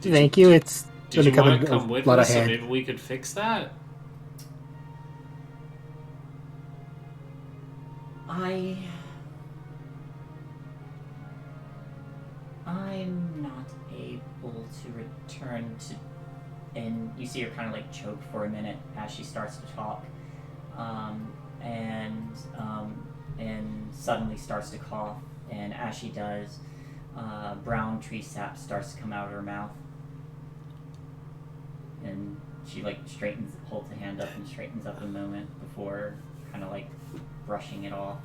Thank you. It's Did you going want to to come with lot us of so hand. maybe we could fix that? I'm not able to return to... And you see her kind of like choke for a minute as she starts to talk. And suddenly starts to cough. And as she does, brown tree sap starts to come out of her mouth. And she like holds a hand up and straightens up a moment before kind of like brushing it off.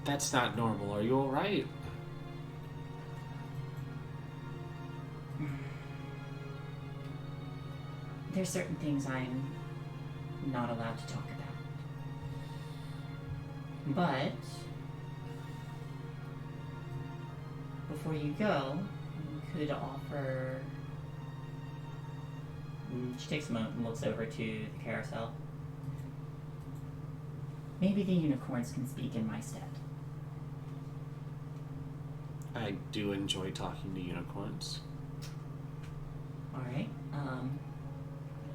That's not normal. Are you alright? There's certain things I'm not allowed to talk about. But before you go, you could offer... She takes a moment and looks over to the carousel. Maybe the unicorns can speak in my stead. I do enjoy talking to unicorns. Alright,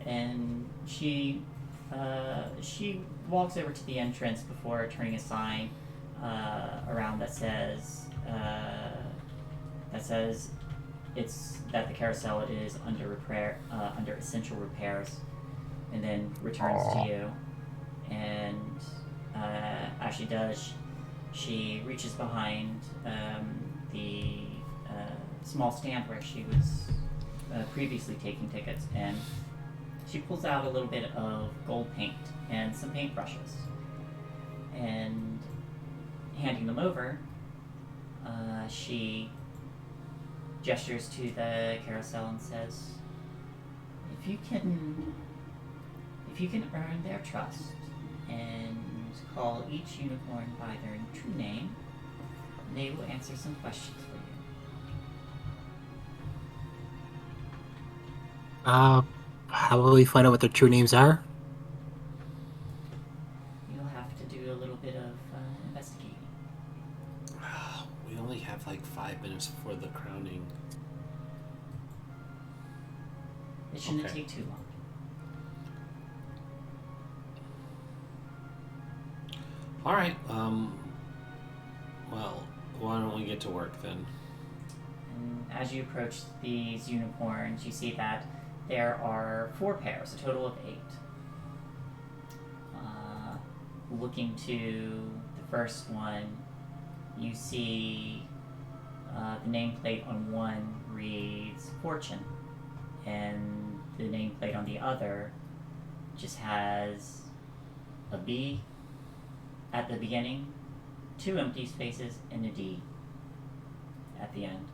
and she walks over to the entrance before turning a sign around that says it's that the carousel is under repair, under essential repairs, and then returns to you. And as she she does, she reaches behind the small stand where she was previously taking tickets, and she pulls out a little bit of gold paint and some paintbrushes. And handing them over, she gestures to the carousel and says, if you can earn their trust and call each unicorn by their true name, they will answer some questions for you. How will we find out what their true names are? You'll have to do a little bit of investigating. We only have like 5 minutes before the crowning. It shouldn't Okay. take too long. All right. Well, why don't we get to work then? And as you approach these unicorns, you see that there are 4 pairs, a total of 8. Looking to the first one, you see the nameplate on one reads Fortune, and the nameplate on the other just has a B at the beginning, 2 empty spaces, and a D at the end.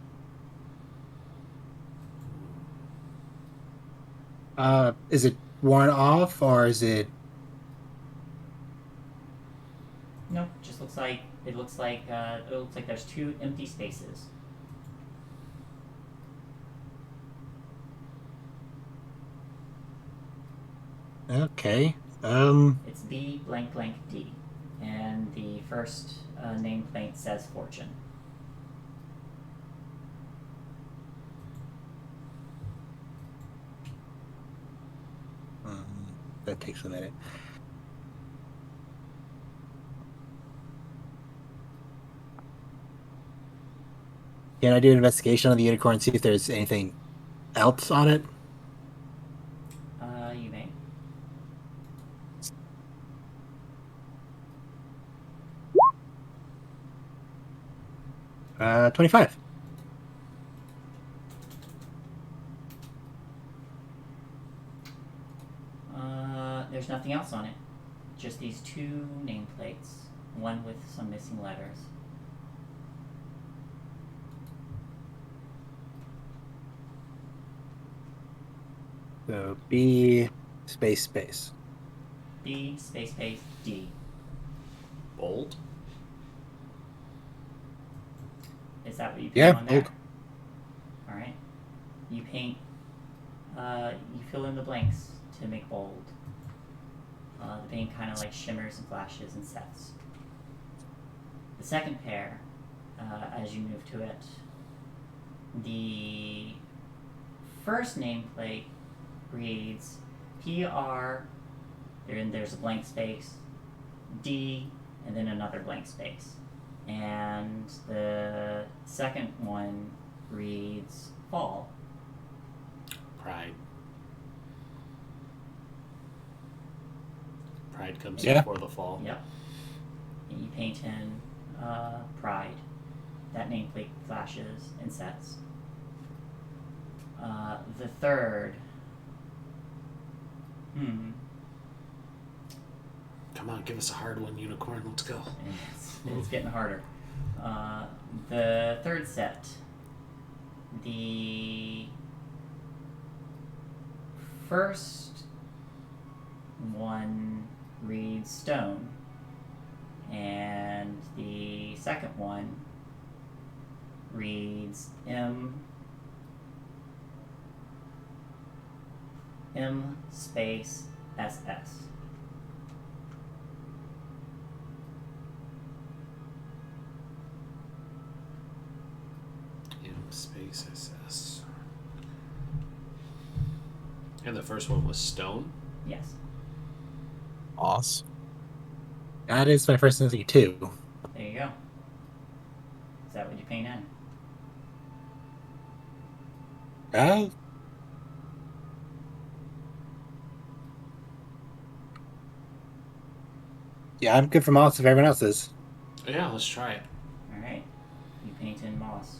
Is it one off or is it? Nope, just looks like it looks like there's 2 empty spaces. Okay. It's B blank blank D, and the first nameplate says Fortune. That takes a minute. Can I do an investigation on the unicorn, see if there's anything else on it? You may. 25. There's nothing else on it. Just these 2 nameplates, one with some missing letters. So B space space. B space space D. Bold? Is that what you paint Yeah, on there? bold. Alright. You paint, you fill in the blanks to make bold. The paint kind of like shimmers and flashes and sets. The second pair, as you move to it, the first nameplate reads PR, there's a blank space, D, and then another blank space. And the second one reads Fall. Pride. Pride comes Yeah. before the fall. Yep. And you paint in Pride. That nameplate flashes and sets. The third. Come on, give us a hard one, unicorn. Let's go. It's getting harder. The third set. The first one reads Stone, and the second one reads M space SS. M space SS. And the first one was stone. Yes. Awesome. That is my first thinking too. There you go. Is that what you paint in? Yeah, I'm good for moss if everyone else is. Yeah, let's try it. Alright. You paint in moss.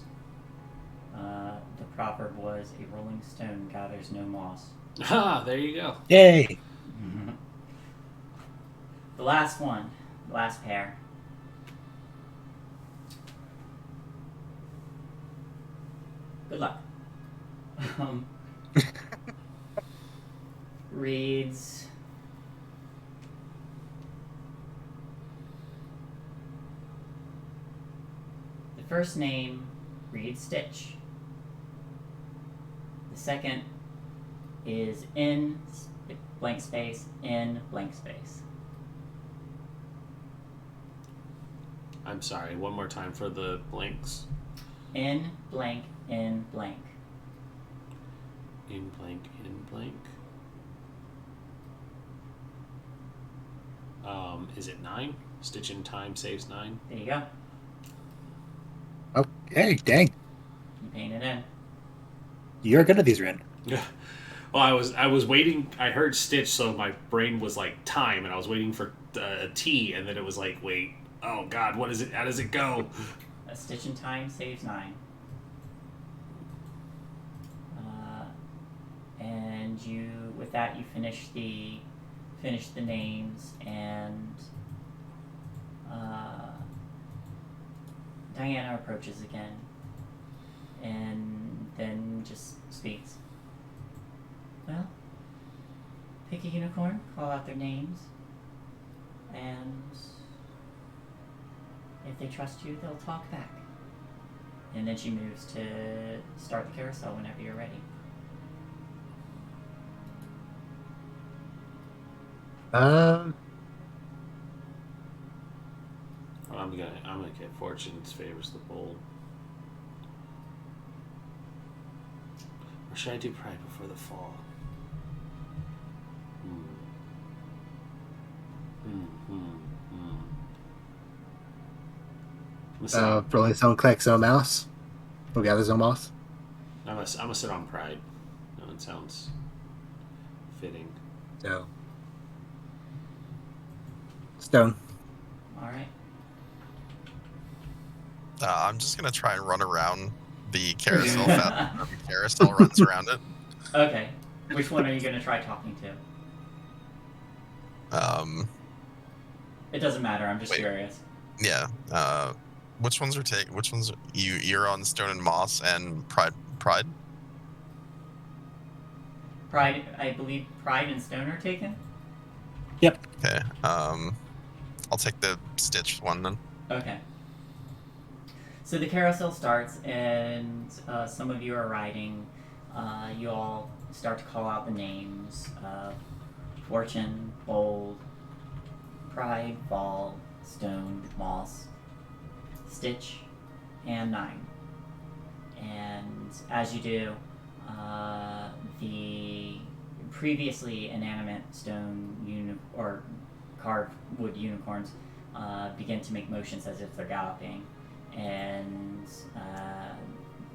The proverb was a rolling stone gathers no moss. Ah, there you go. Yay! The last one. The last pair. Good luck. Reads. The first name reads Stitch. The second is in blank space, in blank space. I'm sorry, one more time for the blanks. In blank, in blank. In blank, in blank. Is it 9? Stitch in time saves 9. There you go. Okay, dang. You paint it in. You're good at these, Ren. Yeah. Well, I was waiting. I heard Stitch, so my brain was like time, and I was waiting for a T, and then it was like, wait, oh God, what is it? How does it go? A stitch in time saves 9. And you, with that, you finish the names, and Diana approaches again, and then just speaks. Well, pick a unicorn, call out their names, and if they trust you, they'll talk back. And then she moves to start the carousel whenever you're ready. I'm gonna get fortune favors the bold. Or should I do pride before the fall? Rolling Stone collects no mouse. Or gathers no moss. I'm gonna sit on pride. No, it sounds fitting. So. Stone. Alright. I'm just gonna try and run around the carousel. The carousel runs around it. Okay. Which one are you gonna try talking to? It doesn't matter, I'm just curious. Yeah. Which ones are Which ones you're on Stone and Moss and Pride? Pride, I believe Pride and Stone are taken? Yep. Okay. I'll take the Stitch one then. Okay. So the carousel starts, and some of you are riding. You all start to call out the names of Fortune, Bold, Pride, Ball, Stone, Moss, Stitch, and 9. And as you do, the previously inanimate stone or carved wood unicorns begin to make motions as if they're galloping, and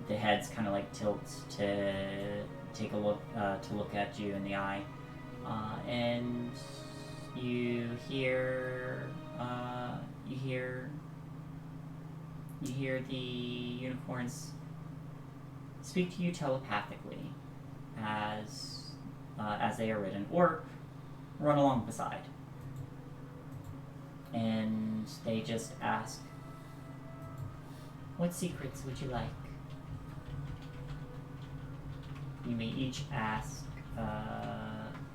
the heads kind of like tilt to take a look to look at you in the eye, and you hear the unicorns speak to you telepathically as they are ridden or run along beside, and they just ask, "What secrets would you like?" You may each ask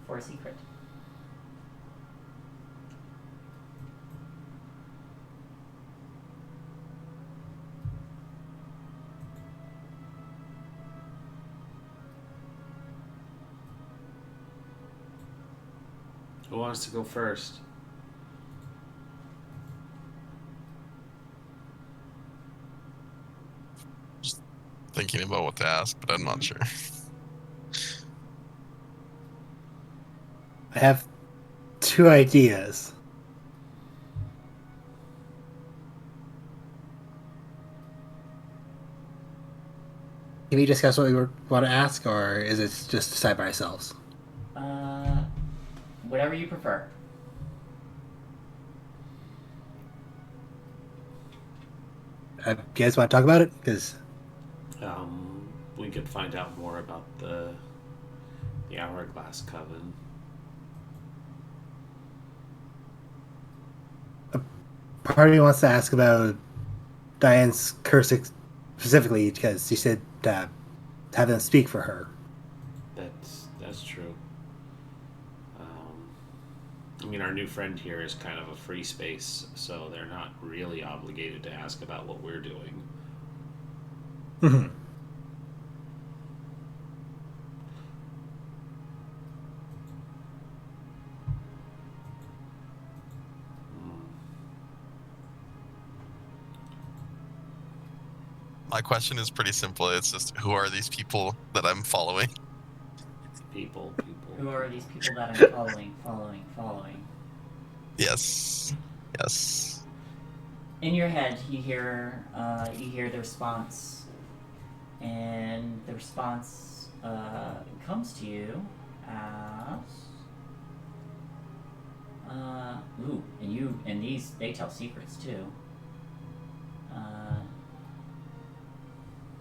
for a secret. Who wants to go first? Just thinking about what to ask, but I'm not sure. I have 2 ideas. Can we discuss what we want to ask, or is it just decide by ourselves? Whatever you prefer. You guys want to talk about it? Because We could find out more about the Hourglass Coven. part of me wants to ask about Diane's curse specifically because she said have them speak for her. That's true. I mean, our new friend here is kind of a free space, so they're not really obligated to ask about what we're doing. Mm-hmm. My question is pretty simple. It's just, who are these people that I'm following? People. Who are these people that I'm following? Yes. In your head, you hear the response, and the response comes to you as and these, they tell secrets too.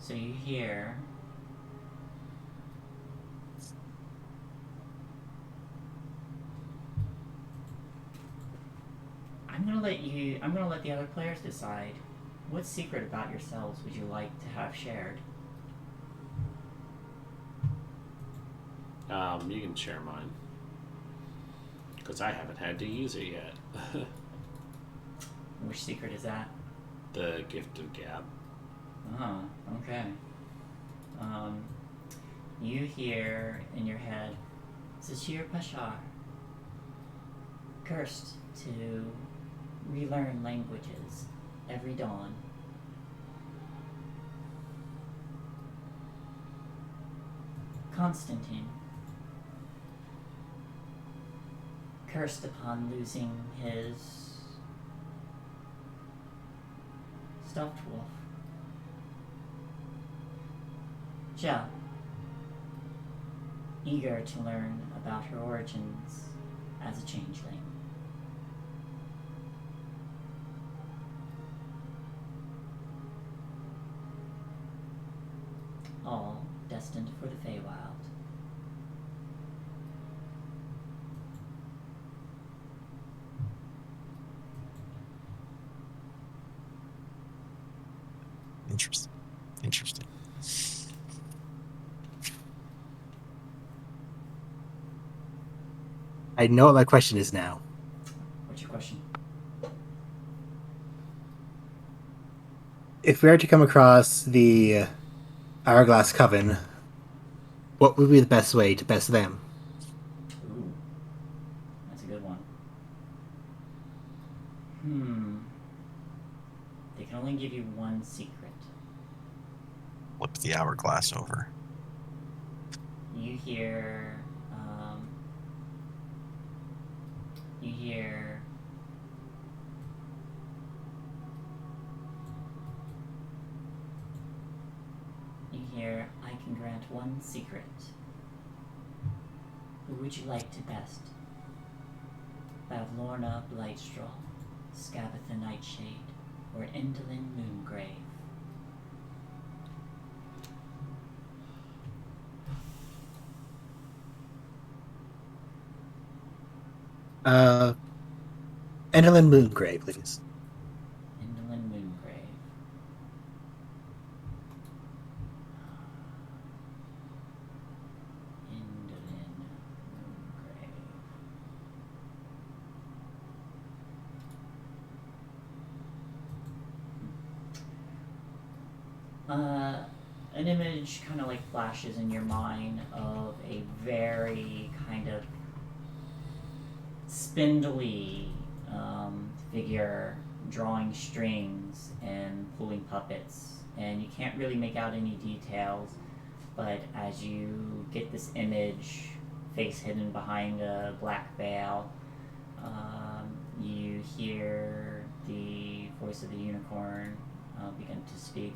So you hear, I'm gonna let the other players decide. What secret about yourselves would you like to have shared? You can share mine. Because I haven't had to use it yet. Which secret is that? The Gift of Gab. Oh, okay. You hear in your head, Sashir Pashar, cursed to relearn languages every dawn. Constantine, cursed upon losing his stuffed wolf. Ja, eager to learn about her origins as a changeling. All destined for the Feywild. Interesting. I know what my question is now. What's your question? If we were to come across the Hourglass Coven, what would be the best way to best them? Ooh, that's a good one. They can only give you one secret. Flip the hourglass over. You hear, I can grant one secret. Who would you like to best? Bavlorna Blightstraw, Scabatha Nightshade, or Endolin Moongrave? Endolin Moongrave, please. Endolin Moongrave. Endolin Moongrave. An image kind of like flashes in your mind of a very kind of spindly figure drawing strings and pulling puppets, and you can't really make out any details, but as you get this image, face hidden behind a black veil, you hear the voice of the unicorn begin to speak.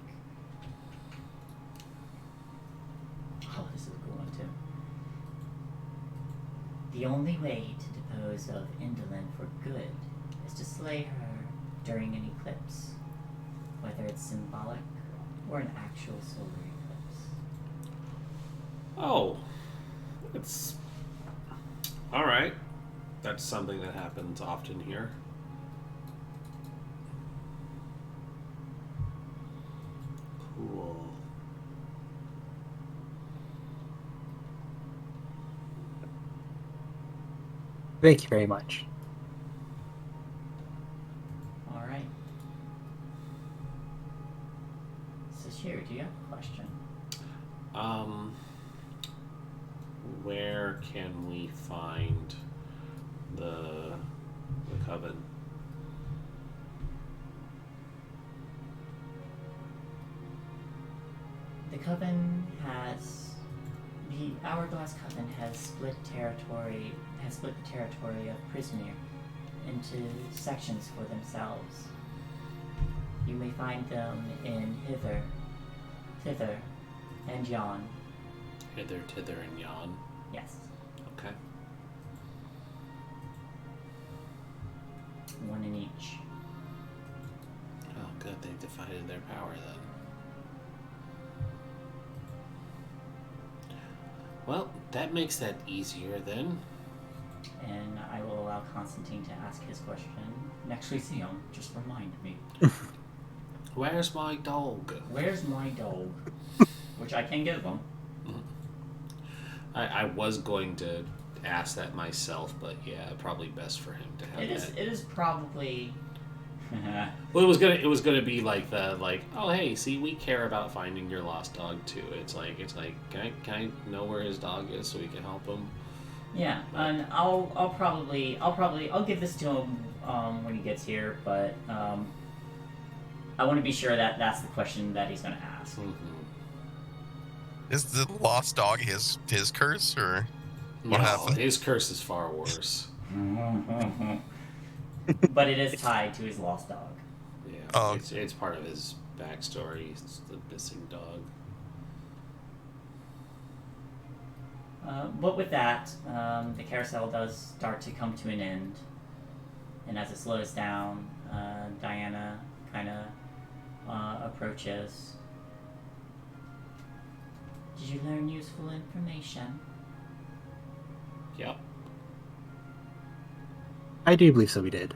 Oh, this is a good one too. The only way to dispose of Indolin for good is to slay her during an eclipse. whether it's symbolic or an actual solar eclipse. Oh, it's all right. That's something that happens often here. Cool. Thank you very much. All right. Sashir, do you have a question? Where can we find the coven? The coven the Hourglass Coven has split the territory of Prismere into sections for themselves. You may find them in Hither, Thither, and Yon. Hither, Tither, and Yon. Yes, Okay. one in each. Oh, good. They divided their power then. Well, that makes that easier then. And I will allow Constantine to ask his question next week's Theon. Just remind me. Where's my dog? Where's my dog? Which I can give him. I was going to ask that myself, but yeah, probably best for him to have that. It is probably. Well, it was gonna be like oh hey, see, we care about finding your lost dog too. It's like can I know where his dog is so we can help him? Yeah, and I'll give this to him when he gets here, but I want to be sure that that's the question that he's going to ask. Mm-hmm. Is the lost dog his curse, or what No, happened? his curse is far worse. But it is tied to his lost dog. Yeah, Oh. it's part of his backstory. It's the missing dog. But with that, the carousel does start to come to an end. And as it slows down, Diana kind of approaches. Did you learn useful information? Yep. I do believe so. We did.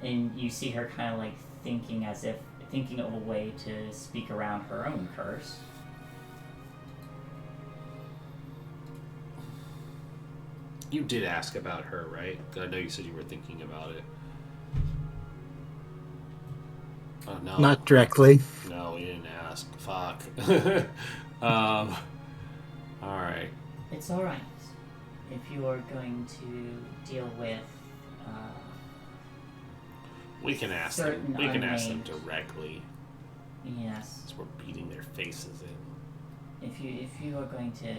And you see her kind of like thinking of a way to speak around her own curse. You did ask about her, right? I know you said you were thinking about it. Oh no. Not directly. No, we didn't ask. Fuck. All right. It's alright. If you are going to deal with We can ask them. certain We can ask them unnamed- directly. yes, Since we're beating their faces in. if you are going to,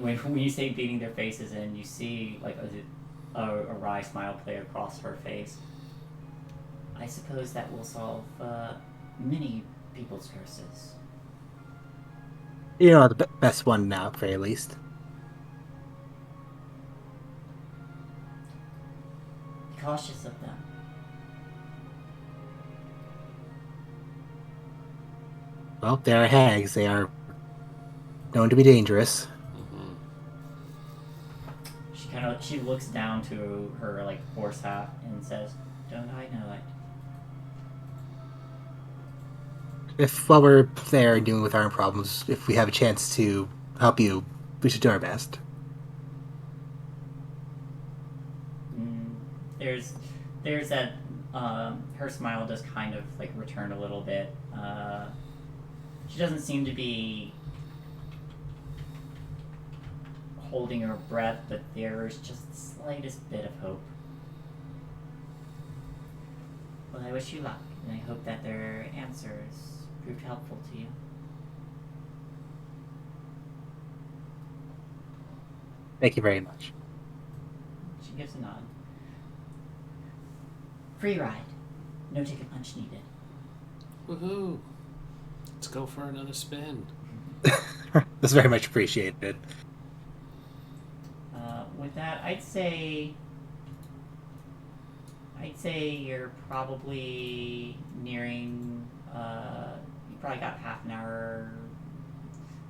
when you say beating their faces in, you see like a wry smile play across her face. I suppose that will solve many people's curses. You know, the best one now, at the very least. Be cautious of them. Well, they are hags. They are known to be dangerous. Mm-hmm. She looks down to her like horse hat and says, "Don't I know it?" If while we're there dealing with our own problems, if we have a chance to help you, we should do our best. There's that. Her smile does kind of like return a little bit. She doesn't seem to be holding her breath, but there is just the slightest bit of hope. Well, I wish you luck, and I hope that their answers proved helpful to you. Thank you very much. She gives a nod. Free ride. No ticket punch needed. Woohoo! Let's go for another spin. That's very much appreciated. With with that, I'd say you're probably nearing. You probably got half an hour.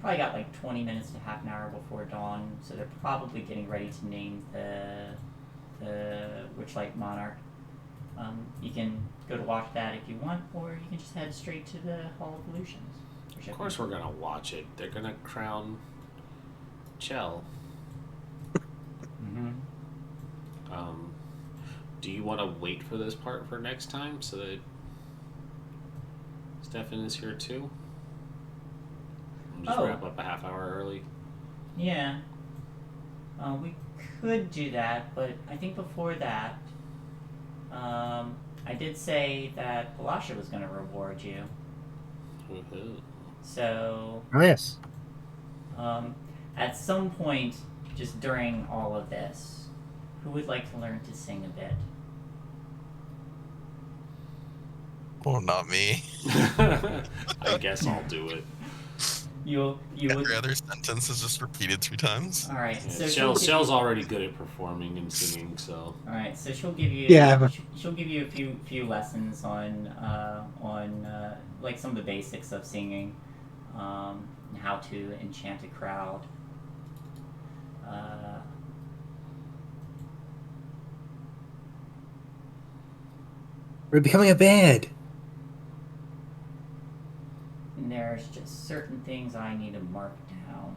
Probably got like 20 minutes to half an hour before dawn, so they're probably getting ready to name the Witchlight Monarch. You can go to watch that if you want, or you can just head straight to the Hall of Illusions. Of course, we're gonna watch it. They're gonna crown Chell. Mm-hmm. Do you want to wait for this part for next time so that Stefan is here too? And just wrap up a half hour early. Yeah. We could do that, but I think before that, I did say that Palasha was going to reward you. Woohoo. So, Oh, yes. at some point, just during all of this, who would like to learn to sing a bit? Oh, not me. I guess I'll do it. You would. Every other sentence is just repeated 3 times. All right. Yeah, So Shell's already good at performing and singing, so. All right. So she'll give you. Yeah. She'll give you a few lessons on like some of the basics of singing, and how to enchant a crowd. We're becoming a band. And there's just certain things I need to mark down.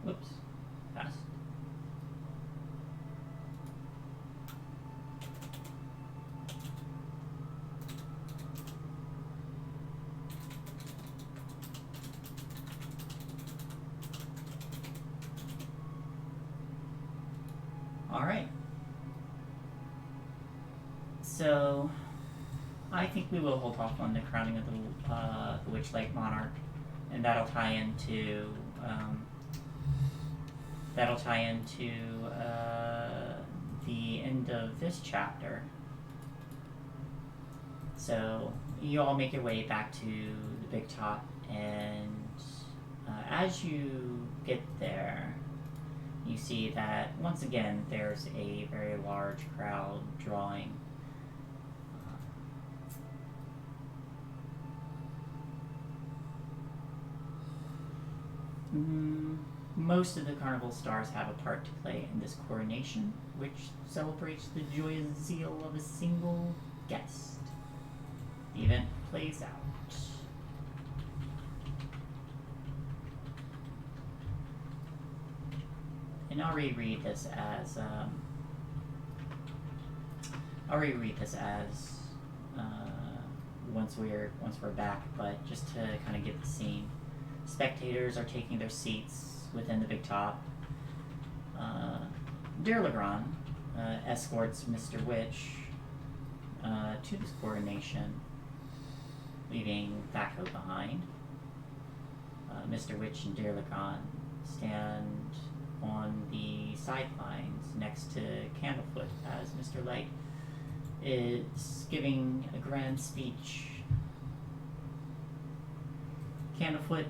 Whoops. Passed. Alright. So, I think we will hold off on the crowning of the Witchlight Monarch, and that'll tie into the end of this chapter. So you all make your way back to the big top, and as you get there, you see that once again there's a very large crowd drawing. Most of the carnival stars have a part to play in this coronation, which celebrates the joy and zeal of a single guest. The event plays out. And I'll reread this as once we're back, but just to kind of get the scene. Spectators are taking their seats within the big top. Dear Legrand escorts Mr. Witch to this coronation, leaving Thaco behind. Mr. Witch and Dear Legrand stand on the sidelines next to Candlefoot as Mr. Light is giving a grand speech. Candlefoot,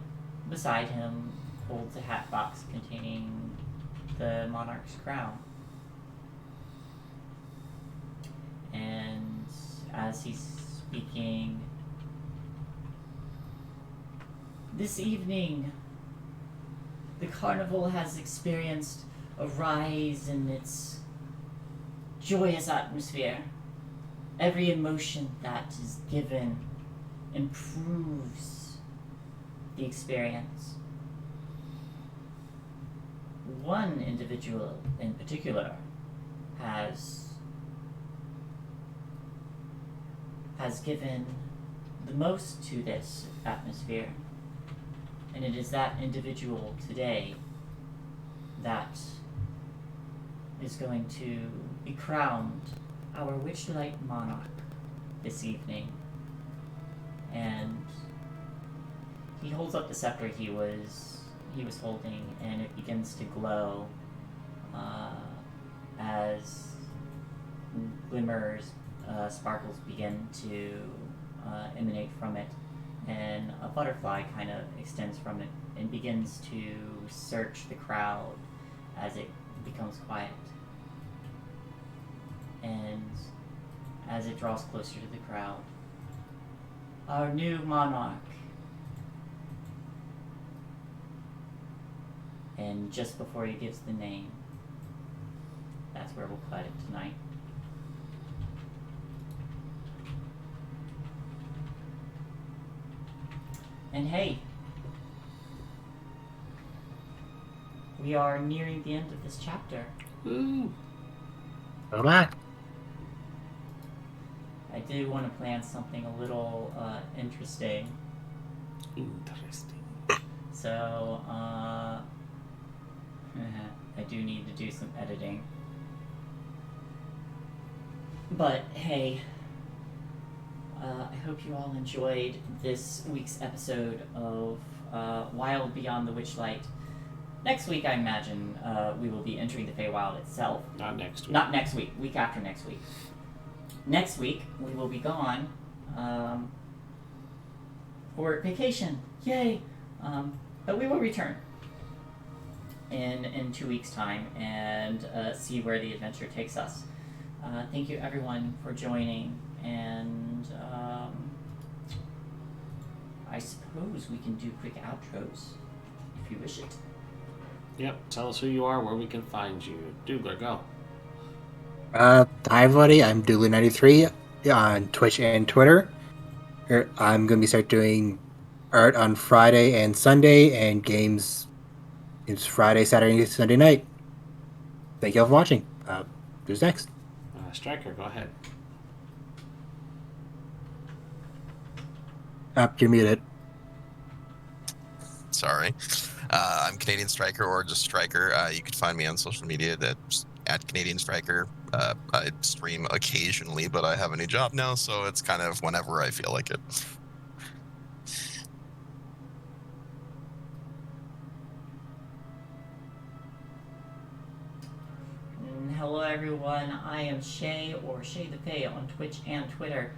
beside him, holds a hat box containing the monarch's crown. And as he's speaking, this evening, the carnival has experienced a rise in its joyous atmosphere. Every emotion that is given improves the experience. One individual in particular has given the most to this atmosphere, and it is that individual today that is going to be crowned our Witchlight Monarch this evening. And he holds up the scepter he was holding, and it begins to glow as glimmers, sparkles begin to emanate from it, and a butterfly kind of extends from it and begins to search the crowd as it becomes quiet. And as it draws closer to the crowd, our new monarch. And just before he gives the name, that's where we'll cut it tonight. And hey, we are nearing the end of this chapter. Ooh. Oh my. I do want to plan something a little interesting. Interesting. So, I do need to do some editing. But hey, I hope you all enjoyed this week's episode of Wild Beyond the Witchlight. Next week, I imagine, we will be entering the Feywild itself. Not next week. Not next week. Week after next week. Next week, we will be gone for vacation. Yay! But we will return in 2 weeks' time and see where the adventure takes us. Thank you, everyone, for joining. And I suppose we can do quick outros if you wish it. Yep. Tell us who you are, where we can find you. Dougler, go. Hi everybody, I'm Dooley93 on Twitch and Twitter. I'm going to be doing art on Friday and Sunday, and games is Friday, Saturday, and Sunday night. Thank you all for watching. Who's next? Striker, go ahead. You're muted. Sorry. I'm Canadian Striker, or just Striker. You can find me on social media at Canadian Striker. I stream occasionally, but I have a new job now, so it's kind of whenever I feel like it. Hello everyone, I am Shae, or Shae the Fey, on Twitch and Twitter.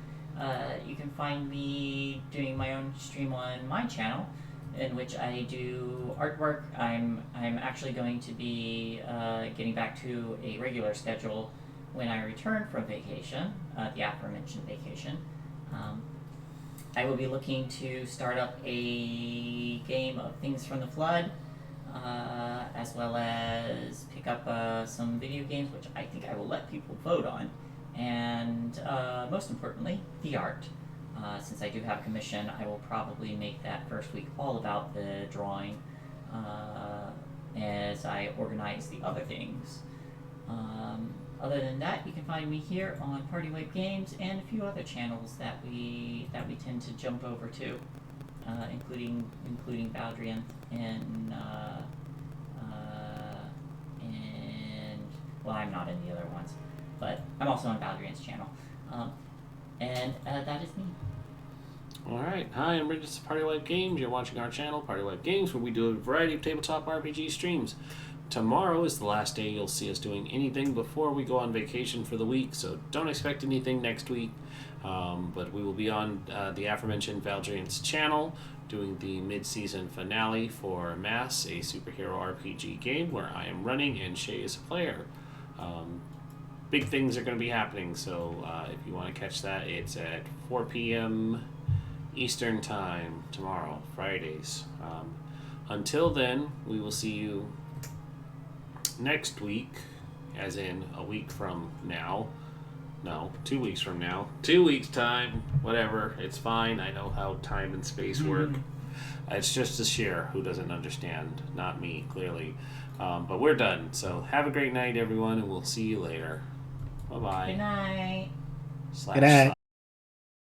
You can find me doing my own stream on my channel, in which I do artwork. I'm actually going to be getting back to a regular schedule when I return from vacation, the aforementioned vacation. I will be looking to start up a game of Things from the Flood, as well as pick up some video games, which I think I will let people vote on, and most importantly, the art. Since I do have a commission, I will probably make that first week all about the drawing as I organize the other things. Other than that, you can find me here on Party Wipe Games and a few other channels that we tend to jump over to, including Baldrian and well, I'm not in the other ones, but I'm also on Baldrian's channel, and that is me. Alright, hi, I'm Regis of Party Wipe Games. You're watching our channel, Party Wipe Games, where we do a variety of tabletop RPG streams. Tomorrow is the last day you'll see us doing anything before we go on vacation for the week, so don't expect anything next week. But we will be on the aforementioned Valdrian's channel doing the mid-season finale for Mass, a superhero RPG game where I am running and Shae is a player. Big things are going to be happening, so if you want to catch that, it's at 4 p.m. Eastern Time tomorrow, Fridays. Until then, we will see you next week, as in a week from now. No, 2 weeks from now. 2 weeks' time, whatever, it's fine. I know how time and space work. It's just a share who doesn't understand, not me, clearly. But we're done, so have a great night, everyone, and we'll see you later. Bye-bye. Good night. Good night.